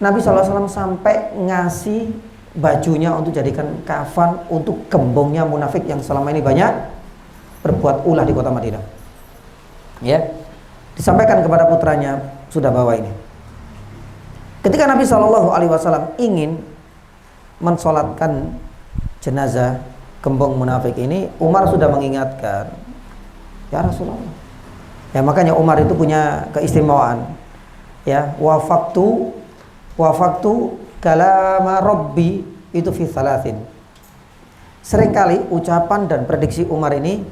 [SPEAKER 2] Nabi SAW sampai ngasih bajunya untuk jadikan kafan untuk gembongnya munafik yang selama ini banyak berbuat ulah di kota Madinah. Ya, disampaikan kepada putranya, sudah bawa ini. Ketika Nabi SAW ingin mensolatkan jenazah gembong munafik ini, Umar sudah mengingatkan, ya Rasulullah. Ya makanya Umar itu punya keistimewaan. Ya, wafaktu kalama Rabbi itu fi thalathin. Seringkali ucapan dan prediksi Umar ini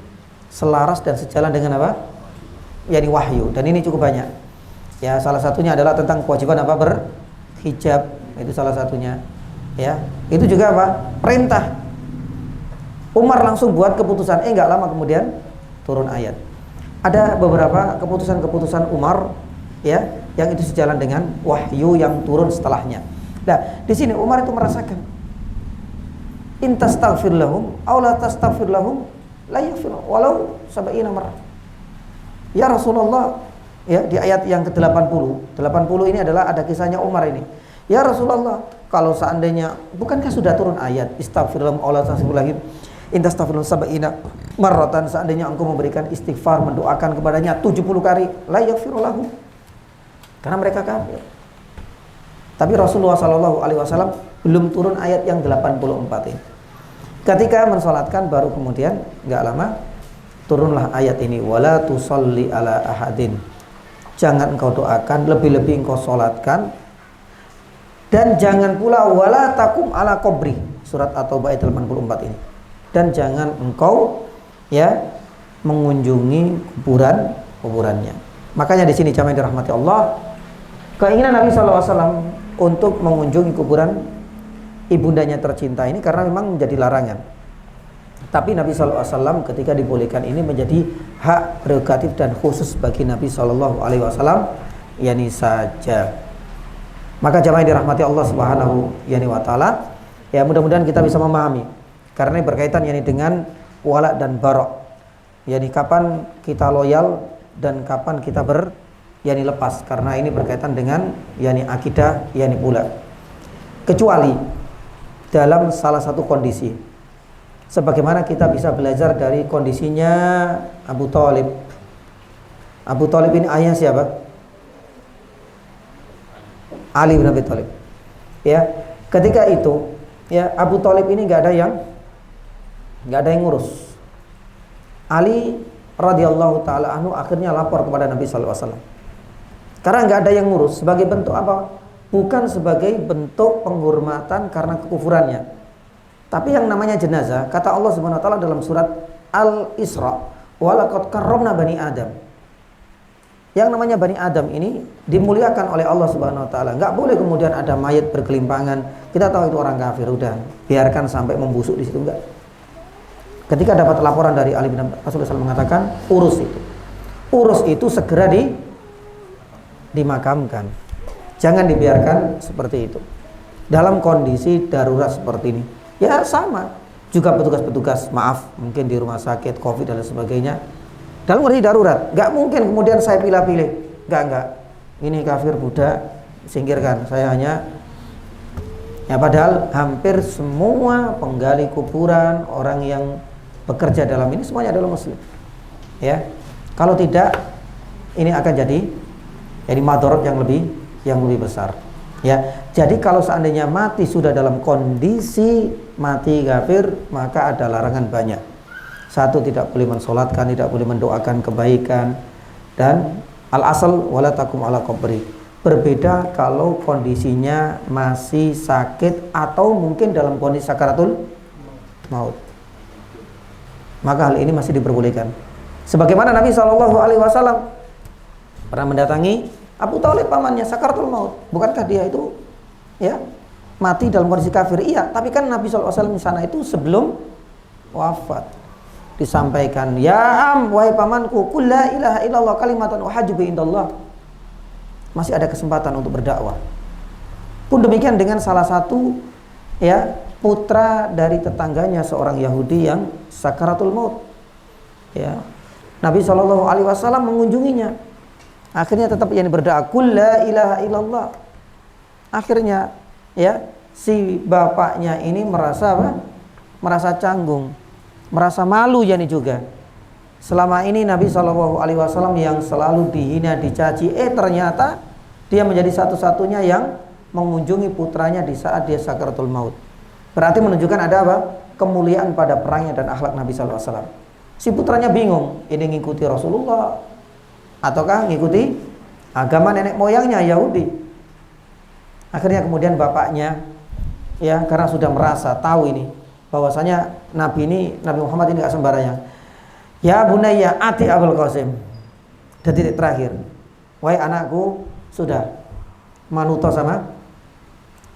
[SPEAKER 2] selaras dan sejalan dengan apa? Yani wahyu. Dan ini cukup banyak. Ya, salah satunya adalah tentang kewajiban apa? Berhijab. Itu salah satunya. Ya, itu juga apa? Perintah. Umar langsung buat keputusan. Enggak lama kemudian turun ayat. Ada beberapa keputusan-keputusan Umar, ya, yang itu sejalan dengan wahyu yang turun setelahnya. Nah, di sini Umar itu merasakan, in tastaghfir lahum aw la tastaghfir lahum la yaghfir walau 70 marrah. Ya Rasulullah, ya, di ayat yang ke-80. 80 ini adalah ada kisahnya Umar ini. Ya Rasulullah, kalau seandainya, bukankah sudah turun ayat istaghfir lahum aw la tastaghfir lahum in tastaghfir lahum 70 marratan, seandainya engkau memberikan istighfar, mendoakan kepadanya 70 kali, la yaghfir lahum, karena mereka kafir. Tapi Rasulullah SAW belum turun ayat yang 84 ini. Ketika mensolatkan baru kemudian nggak lama turunlah ayat ini, wala tusalli ala ahadin, jangan engkau doakan, lebih-lebih engkau solatkan, dan jangan pula wala takum ala qabri, surat At-Taubah ayat 84 ini, dan jangan engkau, ya, mengunjungi kuburannya. Makanya di sini jamaah dirahmati Allah, keinginan Nabi SAW untuk mengunjungi kuburan ibundanya tercinta ini karena memang menjadi larangan. Tapi Nabi SAW ketika dibolehkan ini menjadi hak prerogatif dan khusus bagi Nabi SAW, yani saja. Maka jamaah yang dirahmati Allah Subhanahu wa taala, ya, mudah-mudahan kita bisa memahami, karena ini berkaitan yani dengan wala dan barok, yani kapan kita loyal dan kapan kita yani lepas, karena ini berkaitan dengan yani akidah yani pula. Kecuali dalam salah satu kondisi, sebagaimana kita bisa belajar dari kondisinya Abu Thalib. Abu Thalib ini ayah siapa? Ali bin Abi Thalib. Ya, ketika itu, ya, Abu Thalib ini nggak ada yang ngurus. Ali radhiyallahu taala anhu akhirnya lapor kepada Nabi sallallahu alaihi wasallam. Karena nggak ada yang ngurus, sebagai bentuk apa? Bukan sebagai bentuk penghormatan karena kekufurannya, tapi yang namanya jenazah, kata Allah Subhanahu wa taala dalam surat Al-Isra, walaqad karramna bani Adam. Yang namanya bani Adam ini dimuliakan oleh Allah Subhanahu wa taala. Nggak boleh kemudian ada mayat berkelimpangan. Kita tahu itu orang kafir, udah biarkan sampai membusuk di situ, enggak. Ketika dapat laporan dari Ali bin Abi Thalib, Rasulullah SAW mengatakan, urus itu segera dimakamkan. Jangan dibiarkan seperti itu. Dalam kondisi darurat seperti ini, ya sama. Juga petugas-petugas, maaf, mungkin di rumah sakit, COVID dan sebagainya, dalam kondisi darurat, nggak mungkin kemudian saya pilih-pilih. Nggak. Ini kafir, budak, singkirkan. Saya hanya, ya, padahal hampir semua penggali kuburan, orang yang bekerja dalam ini semuanya adalah muslim. Ya, kalau tidak, ini akan jadi madharat yang lebih besar. Ya, jadi kalau seandainya mati sudah dalam kondisi mati kafir, maka ada larangan banyak. Satu, tidak boleh mensolatkan, tidak boleh mendoakan kebaikan, dan al-asal wala takum ala qabri. Berbeda kalau kondisinya masih sakit atau mungkin dalam kondisi sakaratul maut, maka hal ini masih diperbolehkan. Sebagaimana Nabi SAW pernah mendatangi Abu Thalib, pamannya, sakaratul maut. Bukankah dia itu, ya, mati dalam kondisi kafir? Iya, tapi kan Nabi SAW di sana itu sebelum wafat disampaikan, ya wahai pamanku, qul la ilaha illallah kalimatan uhajju bi indallah. Masih ada kesempatan untuk berdakwah. Pun demikian dengan salah satu, ya, putra dari tetangganya seorang Yahudi yang sakaratul maut. Ya, Nabi SAW mengunjunginya. Akhirnya tetap yang berdoa, qul la ilaha illallah. Akhirnya, ya, si bapaknya ini merasa apa? Merasa canggung, merasa malu yani juga. Selama ini Nabi SAW yang selalu dihina, dicaci, ternyata dia menjadi satu-satunya yang mengunjungi putranya di saat dia sakaratul maut. Berarti menunjukkan ada apa? Kemuliaan pada perangnya dan akhlak Nabi SAW. Si putranya bingung, ini ngikuti Rasulullah ataukah ngikuti agama nenek moyangnya Yahudi. Akhirnya kemudian bapaknya, ya, karena sudah merasa tahu ini bahwasanya Nabi Muhammad ini gak sembarangan, Ya bunayya ati Abul Qasim. Dan titik terakhir, wahai anakku, sudah manuto sama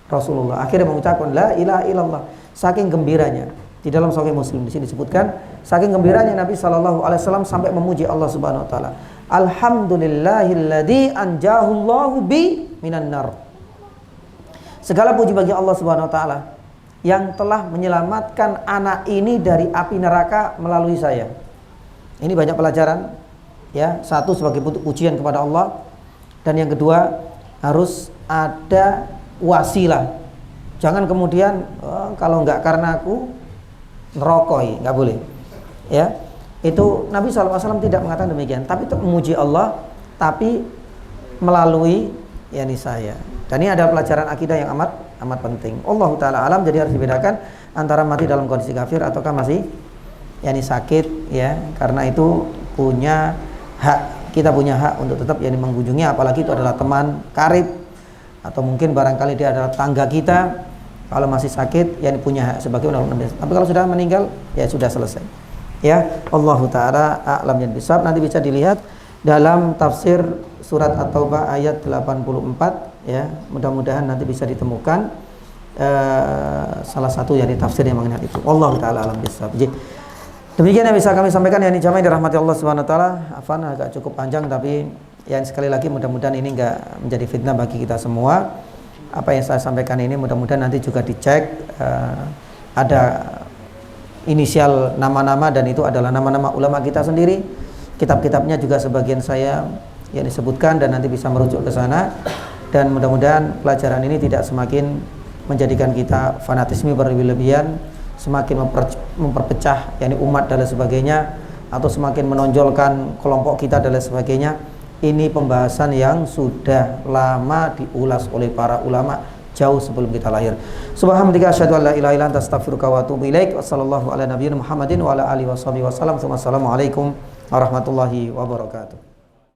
[SPEAKER 2] Rasulullah. Akhirnya mengucapkan la ilaha illallah. Saking gembiranya. Di dalam Sahih Muslim di sini disebutkan, saking gembiranya Nabi sallallahu alaihi wasallam sampai memuji Allah Subhanahu wa taala. Alhamdulillahilladzi anjahullahu bi minan nar. Segala puji bagi Allah Subhanahu wa taala yang telah menyelamatkan anak ini dari api neraka melalui saya. Ini banyak pelajaran, ya. Satu, sebagai bentuk pujian kepada Allah, dan yang kedua harus ada wasilah. Jangan kemudian kalau enggak karena aku nerokoi, enggak boleh. Ya. Itu Nabi SAW tidak mengatakan demikian, tapi untuk memuji Allah, tapi melalui yakni saya. Dan ini ada pelajaran akidah yang amat penting. Allah taala alam, jadi harus dibedakan antara mati dalam kondisi kafir ataukah masih yakni sakit, ya. Karena itu punya hak, kita punya hak untuk tetap yakni mengunjungi, apalagi itu adalah teman karib atau mungkin barangkali dia adalah tangga kita. Kalau masih sakit yakni punya hak sebagai undang-undang. Tapi kalau sudah meninggal ya sudah selesai. Ya, Allah taala a'lam bissawab. Nanti bisa dilihat dalam tafsir surat At-Taubah ayat 84, ya. Mudah-mudahan nanti bisa ditemukan salah satu dari tafsir yang mengenai itu. Allah taala a'lam bissawab. Demikian yang bisa kami sampaikan, yang jamaah dirahmati Allah Subhanahu wa taala. Afan agak cukup panjang, tapi yang sekali lagi mudah-mudahan ini enggak menjadi fitnah bagi kita semua. Apa yang saya sampaikan ini mudah-mudahan nanti juga dicek, ada inisial nama-nama, dan itu adalah nama-nama ulama kita sendiri. Kitab-kitabnya juga sebagian saya yang disebutkan, dan nanti bisa merujuk ke sana. Dan mudah-mudahan pelajaran ini tidak semakin menjadikan kita fanatisme berlebihan, semakin memperpecah yakni umat dan lain sebagainya, atau semakin menonjolkan kelompok kita dan lain sebagainya. Ini pembahasan yang sudah lama diulas oleh para ulama jauh sebelum kita lahir. Subhanallah, asyhadu an la ilaha illa anta, astaghfiruka wa atubu ilaik. Wassallallahu ala nabiyina Muhammadin wa ala alihi wasallam. Wassalamualaikum warahmatullahi wabarakatuh.